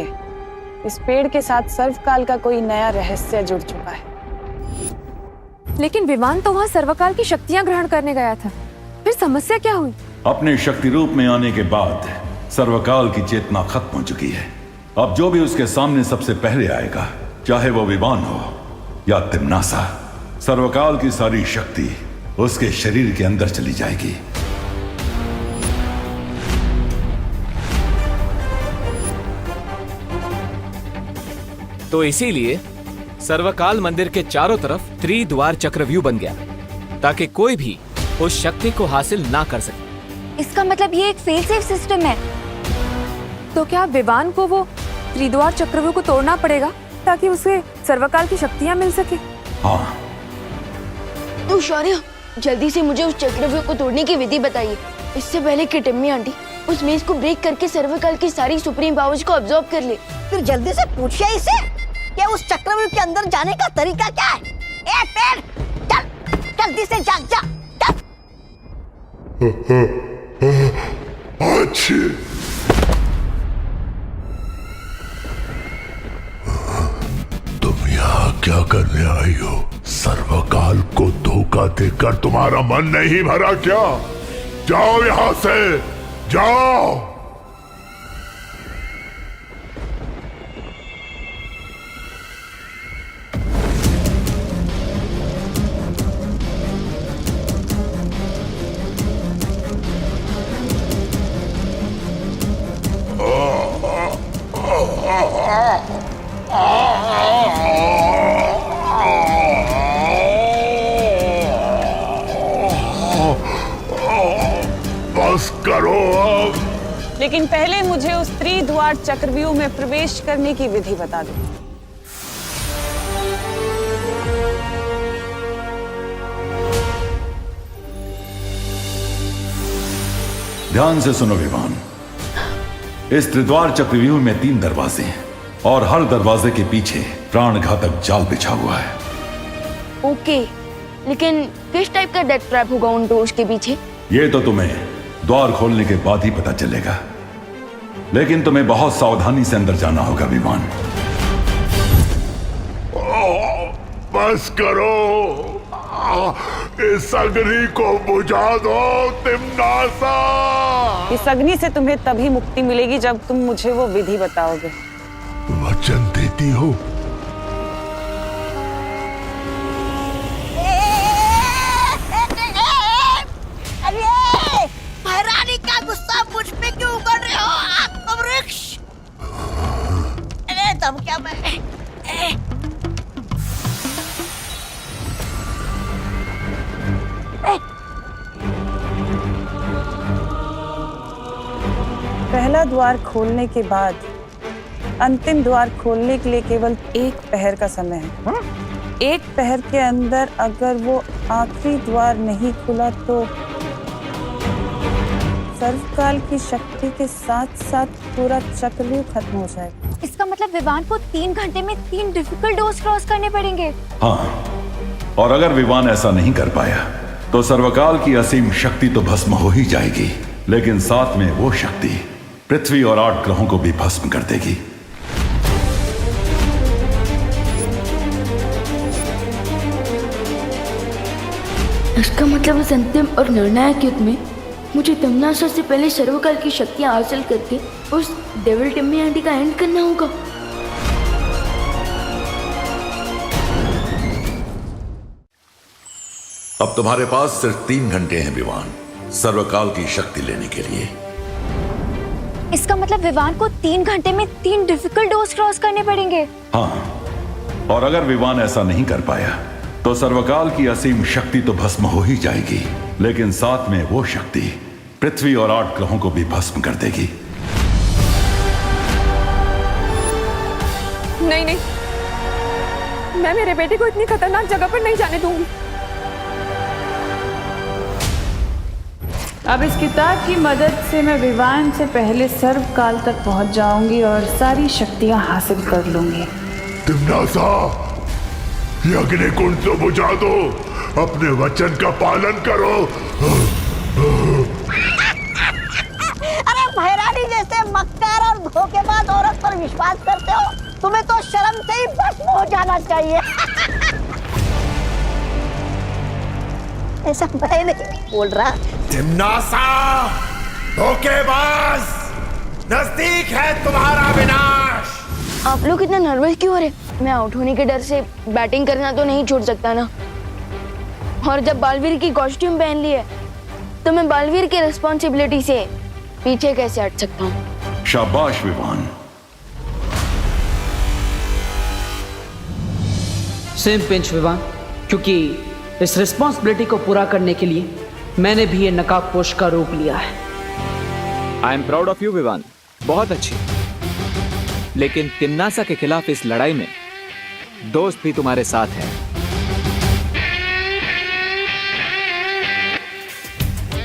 इस पेड़ के साथ सर्वकाल का कोई नया रहस्य जुड़ चुका है। लेकिन विवान तो वहाँ सर्वकाल की शक्तियाँ ग्रहण करने गया था, फिर समस्या क्या हुई? अपने शक्ति रूप में आने के बाद सर्वकाल की चेतना खत्म हो चुकी है। अब जो भी उसके सामने सबसे पहले आएगा, चाहे वो विवान हो या तिम्नासा, सर्वकाल की सारी शक्ति उसके शरीर के अंदर चली जाएगी। तो इसीलिए सर्वकाल मंदिर के चारों तरफ त्रिद्वार चक्रव्यूह बन गया ताकि कोई भी उस शक्ति को हासिल ना कर सके। इसका मतलब ये एक फेल सेफ सिस्टम है। तो क्या विवान को वो त्रिद्वार चक्रव्यूह को तोड़ना पड़ेगा ताकि उसे सर्वकाल की शक्तियाँ मिल सके? हाँ। तो शौर्य, जल्दी से मुझे उस चक्रव्यूह को तोड़ने की विधि बताइए, इससे पहले कि टिम्मी आंटी उस मेज को ब्रेक करके सर्वकाल की सारी सुप्रीम पावर्स को अब्सॉर्ब कर ले। फिर जल्दी से पूछिए इसे कि उस चक्रव्यूह के अंदर जाने का तरीका क्या है। ए पेड़, चल जल्दी से जाग जा। अच्छी तुम यहाँ क्या करने आई हो? सर्वकाल को धोखा देकर तुम्हारा मन नहीं भरा क्या? जाओ यहाँ से, जाओ। बस करो अब। लेकिन पहले मुझे उस त्रिद्वार चक्रव्यूह में प्रवेश करने की विधि बता दो। ध्यान से सुनो विवान। इस त्रिद्वार चक्रव्यूह में 3 दरवाजे हैं और हर दरवाजे के पीछे प्राणघातक जाल बिछा हुआ है। ओके, लेकिन किस टाइप का डेथ ट्रैप होगा उन डोर्स के पीछे? ये तो तुम्हें द्वार खोलने के बाद ही पता चलेगा, लेकिन तुम्हें बहुत सावधानी से अंदर जाना होगा विमान। बस करो, इस अग्नि को बुझा दो तिम्नासा। इस अग्नि से तुम्हें तभी मुक्ति मिलेगी जब तुम मुझे वो विधि बताओगे। वचन देती हो? अरे महारानी का गुस्सा मुझ पे क्यों उगल रहे हो आत्मवृक्ष? अरे तब क्या मैं पहला द्वार खोलने के बाद अंतिम द्वार खोलने के लिए केवल 1 पहर का समय है। 1 पहर के अंदर अगर वो आखिरी द्वार नहीं खुला तो सर्वकाल की शक्ति के साथ साथ पूरा चक्रव्यूह खत्म हो जाएगा। इसका मतलब विवान को 3 घंटे में 3 डिफिकल्ट डोर्स क्रॉस करने पड़ेंगे। हाँ, और अगर विवान ऐसा नहीं कर पाया तो सर्वकाल की असीम शक्ति तो भस्म हो ही जाएगी, लेकिन साथ में वो शक्ति पृथ्वी और 8 ग्रहों को भी भस्म कर देगी। इसका मतलब इस अंतिम और निर्णायक युद्ध में मुझे तिम्नासा से पहले सर्वकाल की शक्तियां हासिल करके उस डेविल टिम्मी आंटी का एंड करना होगा। अब तुम्हारे पास सिर्फ 3 घंटे हैं विवान, सर्वकाल की शक्ति लेने के लिए। इसका मतलब विवान को 3 घंटे में 3 डिफिकल्ट डोर्स क्रॉस करने पड़ेंगे। हाँ, और अगर विवान ऐसा नहीं कर पाया तो सर्वकाल की असीम शक्ति तो भस्म हो ही जाएगी, लेकिन साथ में वो शक्ति पृथ्वी और 8 ग्रहों को भी भस्म कर देगी। नहीं नहीं, मैं मेरे बेटे को इतनी खतरनाक जगह पर नहीं जाने दूंगी। अब इस किताब की मदद से मैं विवान से पहले सर्वकाल तक पहुंच जाऊंगी और सारी शक्तियां हासिल कर लूंगी। तिम्नासा, ये अग्निकुंड तो बुझा दो, अपने वचन का पालन करो। अरे महारानी जैसे मक्कार और धोखेबाज औरत पर विश्वास करते हो, तुम्हें तो शर्म से ही भस्म हो जाना चाहिए। ऐसा मैं नहीं बोल रहा। तिम्नासा, धोखेबाज, नजदीक है तुम्हारा विनाश। आप लोग इतना नर्वस क्यों हो रहे? मैं आउट होने के डर से बैटिंग करना तो नहीं छोड़ सकता ना। और जब बालवीर की कॉस्ट्यूम पहन ली है तो मैं बालवीर की रिस्पॉन्सिबिलिटी से पीछे कैसे हट सकता हूँ? शाबाश विवान। सेम पिंच विवान, क्योंकि इस रिस्पॉन्सिबिलिटी को पूरा करने के लिए मैंने भी ये नकाबपोश का रूप लिया है। I am proud of you Vivaan, बहुत अच्छी। लेकिन तिम्नासा के खिलाफ इस लड़ाई में दोस्त भी तुम्हारे साथ है।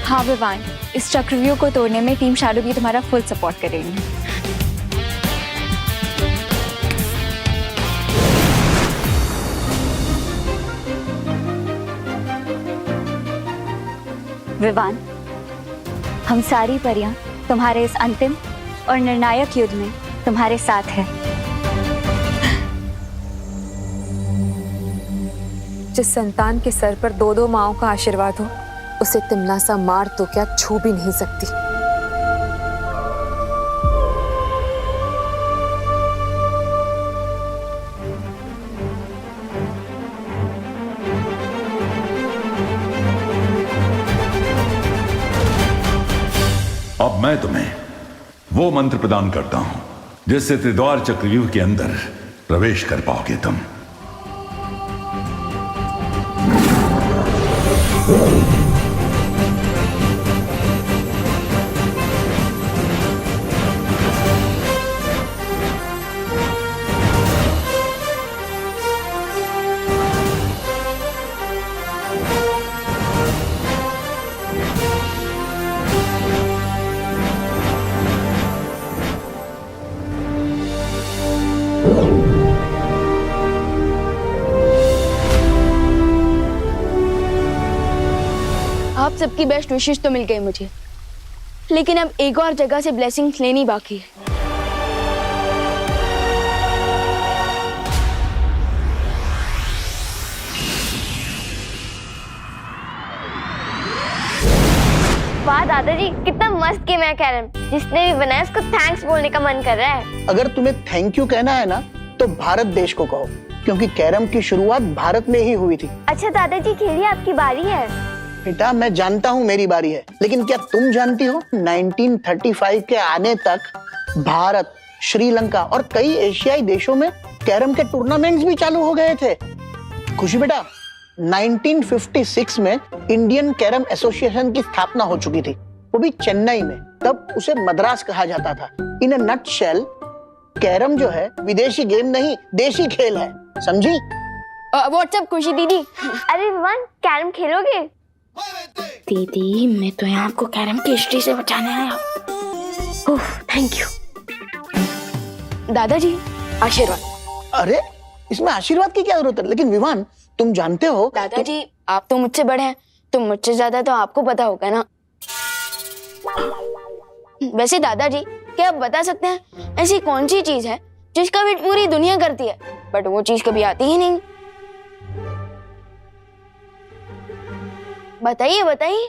हाँ विवान, इस चक्रव्यूह को तोड़ने में टीम शैडो भी तुम्हारा फुल सपोर्ट करेगी। विवान, हम सारी परियां तुम्हारे इस अंतिम और निर्णायक युद्ध में तुम्हारे साथ है। जिस संतान के सर पर 2-2 माओं का आशीर्वाद हो, उसे तिम्नासा मार तो क्या छू भी नहीं सकती। मैं तुम्हें वो मंत्र प्रदान करता हूं जिससे त्रिद्वार चक्रव्यूह के अंदर प्रवेश कर पाओगे तुम। आप सबकी बेस्ट विशेष तो मिल गई मुझे, लेकिन अब एक और जगह से ब्लेसिंग्स लेनी बाकी है। वाह दादाजी, कितना मस्त गेम है कैरम। जिसने भी बनाया उसको थैंक्स बोलने का मन कर रहा है। अगर तुम्हें थैंक यू कहना है ना तो भारत देश को कहो, क्योंकि कैरम की शुरुआत भारत में ही हुई थी। अच्छा दादाजी, खेलिए, आपकी बारी है। बेटा मैं जानता हूँ मेरी बारी है, लेकिन क्या तुम जानती हो 1935 के आने तक भारत, श्रीलंका और कई एशियाई देशों में कैरम के टूर्नामेंट्स भी चालू हो गए थे। खुशी बेटा, 1956 में इंडियन कैरम एसोसिएशन की स्थापना हो चुकी थी, वो भी चेन्नई में। तब उसे मद्रास कहा जाता था। इन अ नटशेल, कैरम जो है विदेशी गेम नहीं, देशी खेल है, समझी? व्हाट्सएप खुशी दीदी। अरे विवान, कैरम खेलोगे? दीदी मैं तो यहाँ आपको कैरम की हिस्ट्री से बचाने आया। थैंक यू दादाजी, आशीर्वाद। अरे इसमें आशीर्वाद की क्या जरूरत है? लेकिन विवान तुम जानते हो दादाजी, आप तो मुझसे बड़े हैं, तो मुझसे ज्यादा तो आपको पता होगा ना। वैसे दादाजी, क्या आप बता सकते हैं ऐसी कौन सी चीज है जिसका वेट पूरी दुनिया करती है बट वो चीज कभी आती ही नहीं? बताइए बताइए।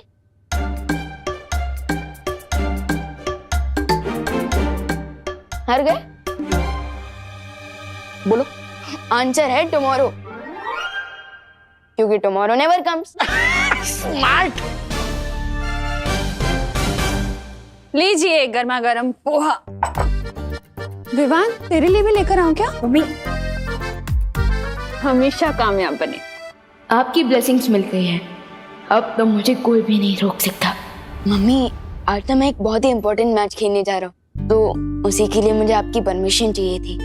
हार गए? बोलो। आंसर है टुमारो, क्योंकि टुमारो नेवर कम्स। स्मार्ट। लीजिए गर्मा गर्म पोहा। विवान, तेरे लिए भी लेकर आऊं क्या? मम्मी हमेशा कामयाब बने। आपकी ब्लेसिंग्स मिल गई है, अब तो मुझे कोई भी नहीं रोक सकता। मम्मी, आज तो मैं एक बहुत ही इम्पोर्टेंट मैच खेलने जा रहा हूँ, तो उसी के लिए मुझे आपकी परमिशन चाहिए थी।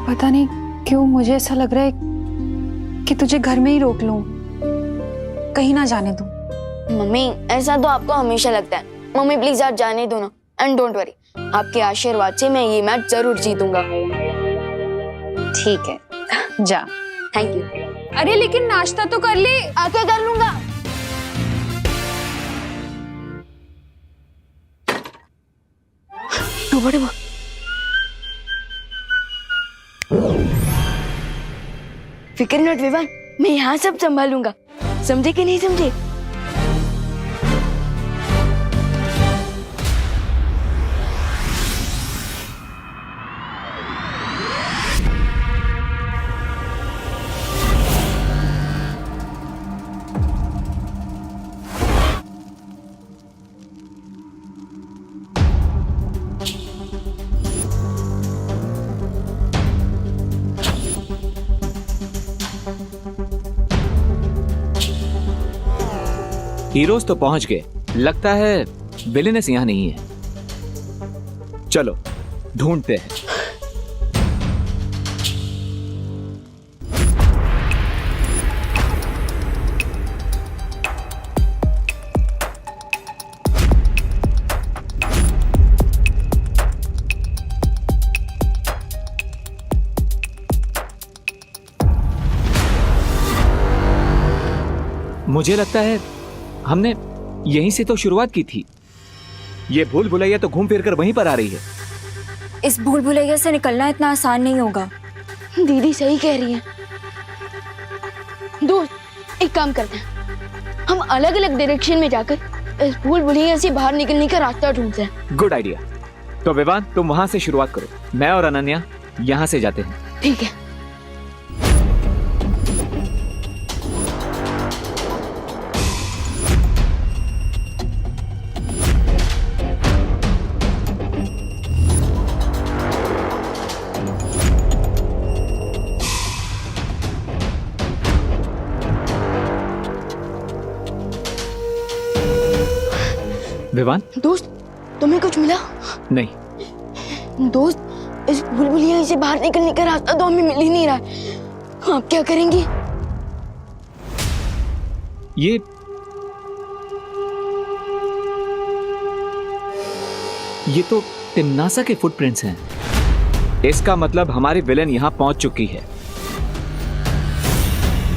पता नहीं क्यों मुझे ऐसा लग रहा है कि तुझे घर में ही रोक लूं, कहीं ना जाने दूं। मम्मी, ऐसा तो आपको हमेशा लगता है। मम्मी प्लीज आज जाने दो ना, एंड डोंट वरी, आपके आशीर्वाद से मैं ये मैच जरूर जीतूंगा। ठीक है, जा। Thank you. अरे लेकिन नाश्ता तो कर ले। आके कर लूंगा। फिक्र नॉट विवान, मैं यहाँ सब संभालूंगा, समझे कि नहीं समझे? हीरोज तो पहुंच गए, लगता है विलेनेस यहाँ नहीं है। चलो ढूंढते हैं। मुझे लगता है हमने यहीं से तो शुरुआत की थी। ये भूल भुलैया तो घूम फिर कर वहीं पर आ रही है। इस भूल भुलैया से निकलना इतना आसान नहीं होगा। दीदी सही कह रही है। दोस्त, एक काम करते हैं, हम अलग अलग डायरेक्शन में जाकर इस भूल भुलैया से बाहर निकलने का रास्ता ढूंढते हैं। Good idea. तो विवान, तुम वहां से शुरुआत करो, मैं और अनन्या यहाँ से जाते हैं। ठीक है। विवान, दोस्त तुम्हें कुछ मिला? नहीं। दोस्त इस भूलभुलैया से बाहर निकलने का रास्ता तो हमें मिल ही नहीं रहा है। आप क्या करेंगे? ये तो तिम्नासा के फुटप्रिंट्स हैं। इसका मतलब हमारी विलेन यहाँ पहुंच चुकी है।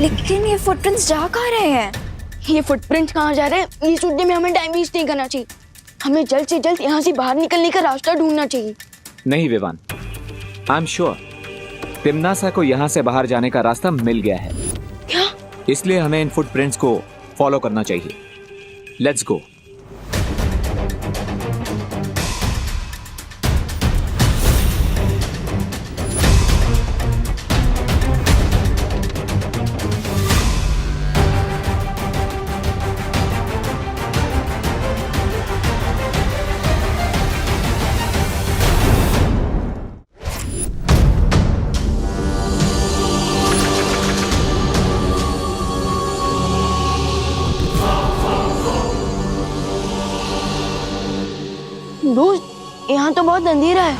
लेकिन ये फुटप्रिंट्स जा कहाँ रहे हैं? ये फुटप्रिंट्स कहाँ जा रहे हैं? ये चुनने में हमें टाइम वेस्ट नहीं करना चाहिए। हमें जल्द से जल्द यहाँ से बाहर निकलने का रास्ता ढूंढना चाहिए। नहीं विवान, आई एम श्योर तिम्नासा को यहाँ से बाहर जाने का रास्ता मिल गया है। क्या? इसलिए हमें इन फुटप्रिंट्स को फॉलो करना चाहिए। Let's go. दोस्त यहाँ तो बहुत अंधेरा है।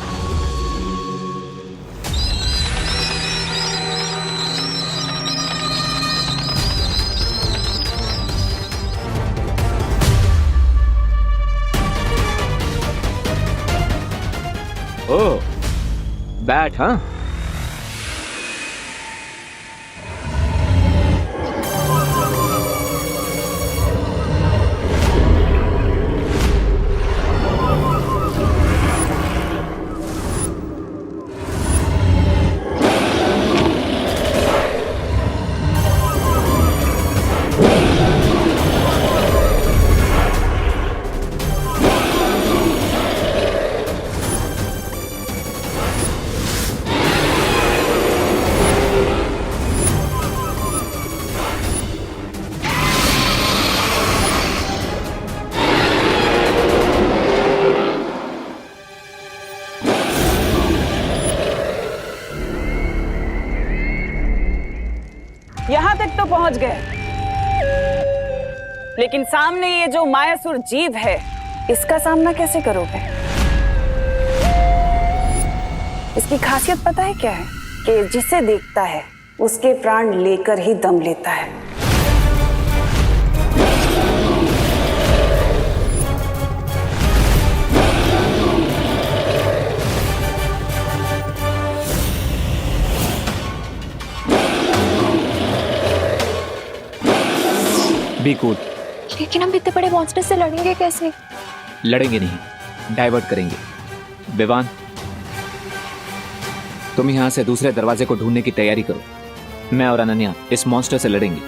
ओह, बैट हाँ? यहाँ तक तो पहुंच गए, लेकिन सामने ये जो मायासुर जीव है, इसका सामना कैसे करोगे? इसकी खासियत पता है क्या है? कि जिसे देखता है उसके प्राण लेकर ही दम लेता है। Be cool. लेकिन हम इतने बड़े मॉन्स्टर से लड़ेंगे कैसे? लड़ेंगे नहीं, डाइवर्ट करेंगे। विवान, तुम यहाँ से दूसरे दरवाजे को ढूंढने की तैयारी करो। मैं और अनन्या इस मॉन्स्टर से लड़ेंगे।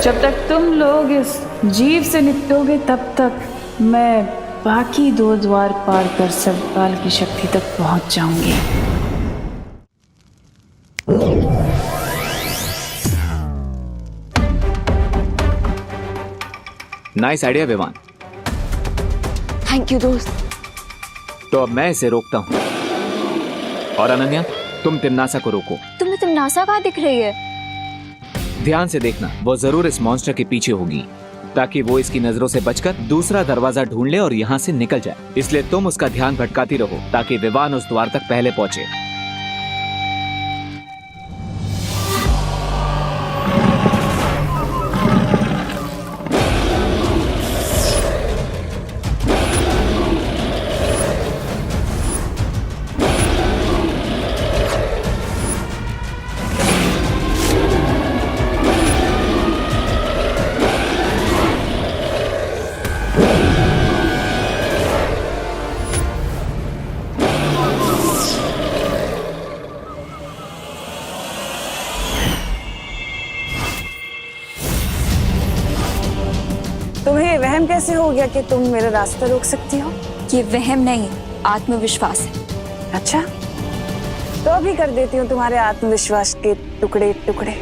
जब तक तुम लोग इस जीव से निपटोगे तब तक मैं बाकी 2 द्वार पार कर सर्वकाल की शक्ति तक पहुंच जाऊंगी। Nice idea Vivaan. Thank you दोस्त। तो अब मैं इसे रोकता हूँ और अनन्या तुम तिम्नासा को रोको। तुम्हें तिम्नासा कहाँ दिख रही है? ध्यान से देखना, वो जरूर इस मॉन्स्टर के पीछे होगी ताकि वो इसकी नजरों से बचकर दूसरा दरवाजा ढूंढ ले और यहाँ से निकल जाए। इसलिए तुम उसका ध्यान भटकाती रहो ताकि विवान उस द्वार तक पहले पहुंचे। तुम्हें वहम कैसे हो गया कि तुम मेरा रास्ता रोक सकती हो? ये वहम नहीं, आत्मविश्वास है। अच्छा, तो अभी कर देती हूँ तुम्हारे आत्मविश्वास के टुकड़े टुकड़े।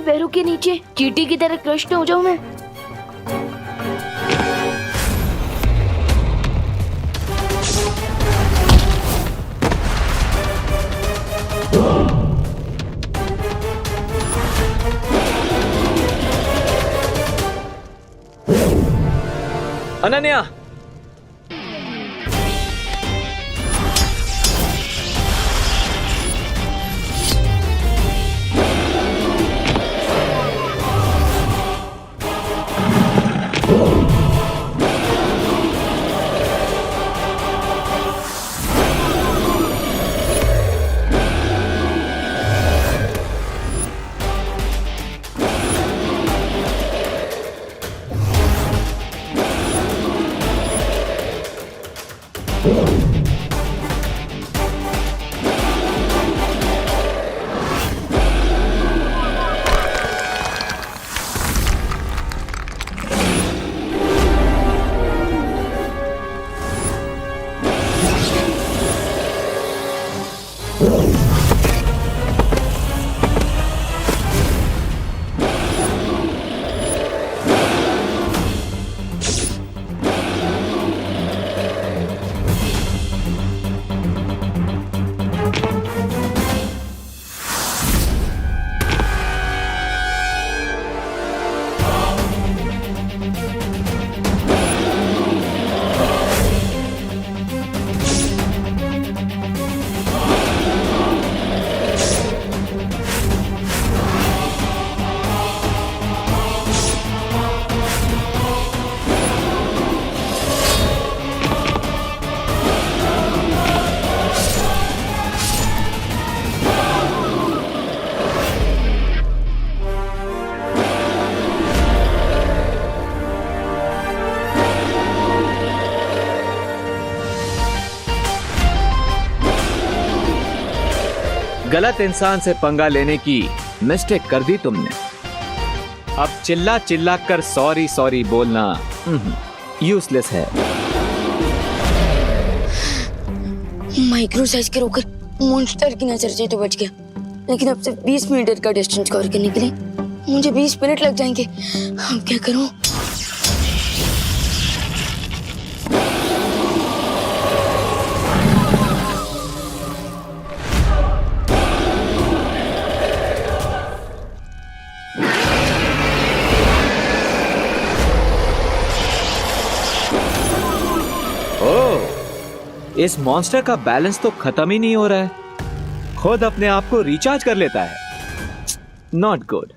पैरों के नीचे चींटी की तरह क्रश हो जाऊं मैं? अनन्या, गलत इंसान से पंगा लेने की मिस्टेक कर दी तुमने। अब चिल्ला चिल्ला कर सॉरी सॉरी बोलना यूजलेस है। माइक्रो साइज के रोकर मॉन्स्टर की नजर से तो बच गया, लेकिन अब सिर्फ 20 मीटर का डिस्टेंस कवर करने के लिए मुझे 20 मिनट लग जाएंगे। अब क्या करूं? इस मॉन्स्टर का बैलेंस तो खत्म ही नहीं हो रहा है, खुद अपने आप को रिचार्ज कर लेता है। Not good.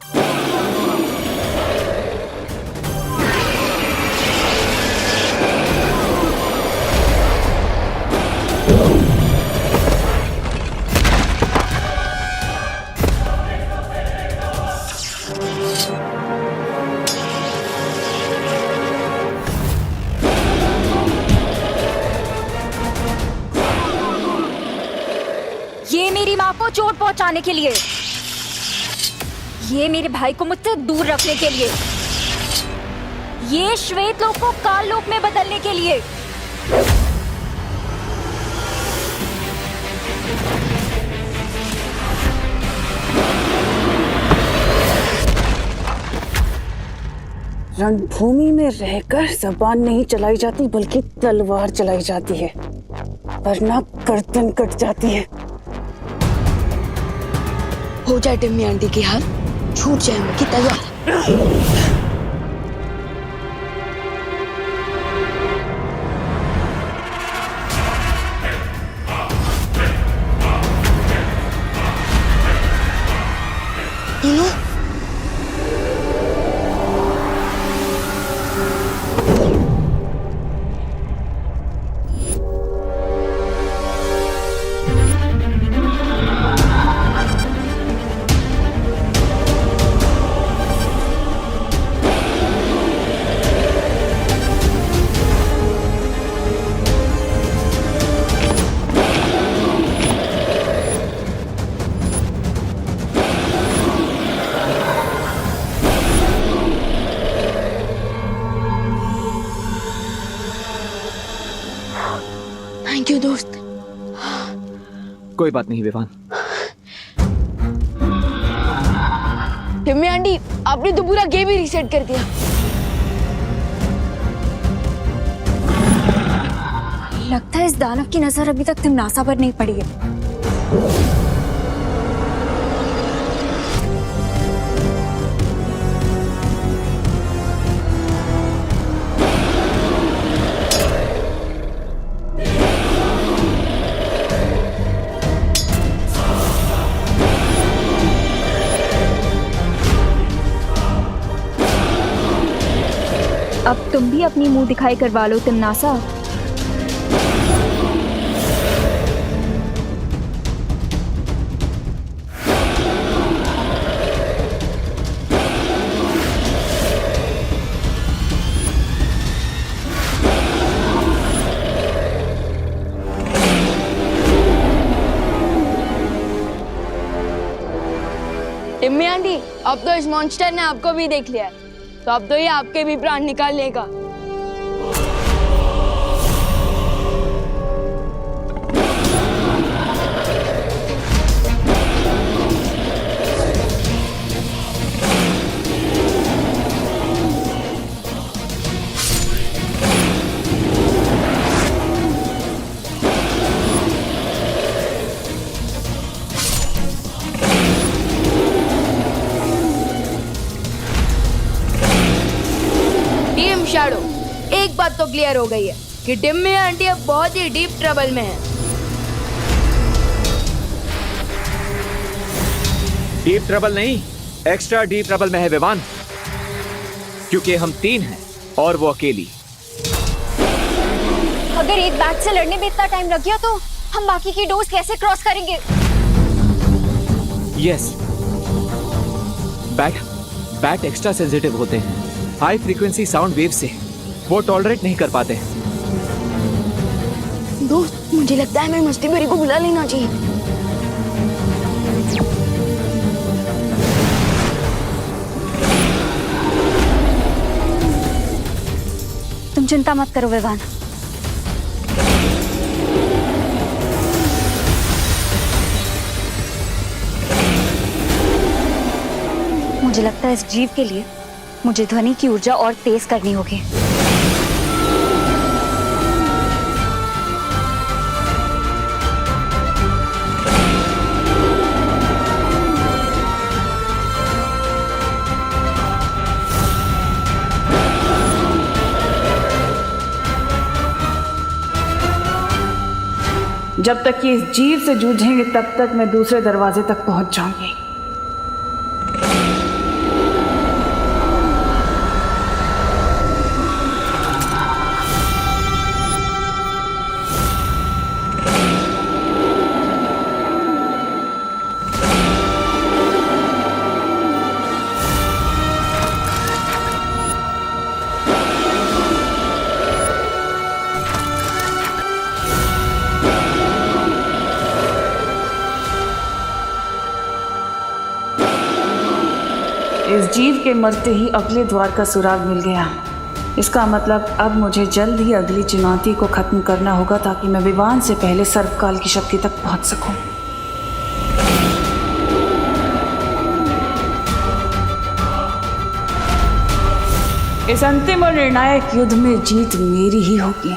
ये मेरी माँ को चोट पहुंचाने के लिए, ये मेरे भाई को मुझसे दूर रखने के लिए, ये श्वेत लोक को काल लोक में बदलने के लिए। रणभूमि में रहकर जबान नहीं चलाई जाती बल्कि तलवार चलाई जाती है, वरना गर्दन कट जाती है। हो जाए टिम्मी आंटी की हाल, छूट जाए उनकी तलवार। थैंक यू दोस्त। कोई बात नहीं विवान। टिम्मी आंटी, आपने तो पूरा गेम ही रीसेट कर दिया। लगता है इस दानव की नजर अभी तक तिमनासा पर नहीं पड़ी है। अब तुम भी अपनी मुंह दिखाई करवा लो तिमनासा। टिम्मी आंटी, अब तो इस मॉन्स्टर ने आपको भी देख लिया है, तो अब तो ये आपके भी प्राण निकाल लेगा। शैडो, एक बात तो क्लियर हो गई है कि टिम्मी आंटी अब बहुत ही डीप ट्रबल में है। डीप ट्रबल नहीं, एक्स्ट्रा डीप ट्रबल में है विवान, क्योंकि हम 3 हैं और वो अकेली। अगर एक बैट से लड़ने में इतना टाइम लग गया तो हम बाकी की डोज कैसे क्रॉस करेंगे? यस, बैट एक्स्ट्रा सेंसिटिव होते हैं हाई फ्रीक्वेंसी साउंड वेव से, वो टॉलरेट नहीं कर पाते। दोस्त, मुझे लगता है हमें मस्ती भरी को बुला लेना चाहिए। तुम चिंता मत करो विवान, मुझे लगता है इस जीव के लिए मुझे ध्वनि की ऊर्जा और तेज करनी होगी। जब तक ये इस जीव से जूझेंगे तब तक मैं दूसरे दरवाजे तक पहुंच जाऊंगी। इस जीव के मरते ही अगले द्वार का सुराग मिल गया। इसका मतलब अब मुझे जल्द ही अगली चुनौती को खत्म करना होगा ताकि मैं विवान से पहले सर्वकाल की शक्ति तक पहुंच सकूं। इस अंतिम और निर्णायक युद्ध में जीत मेरी ही होगी।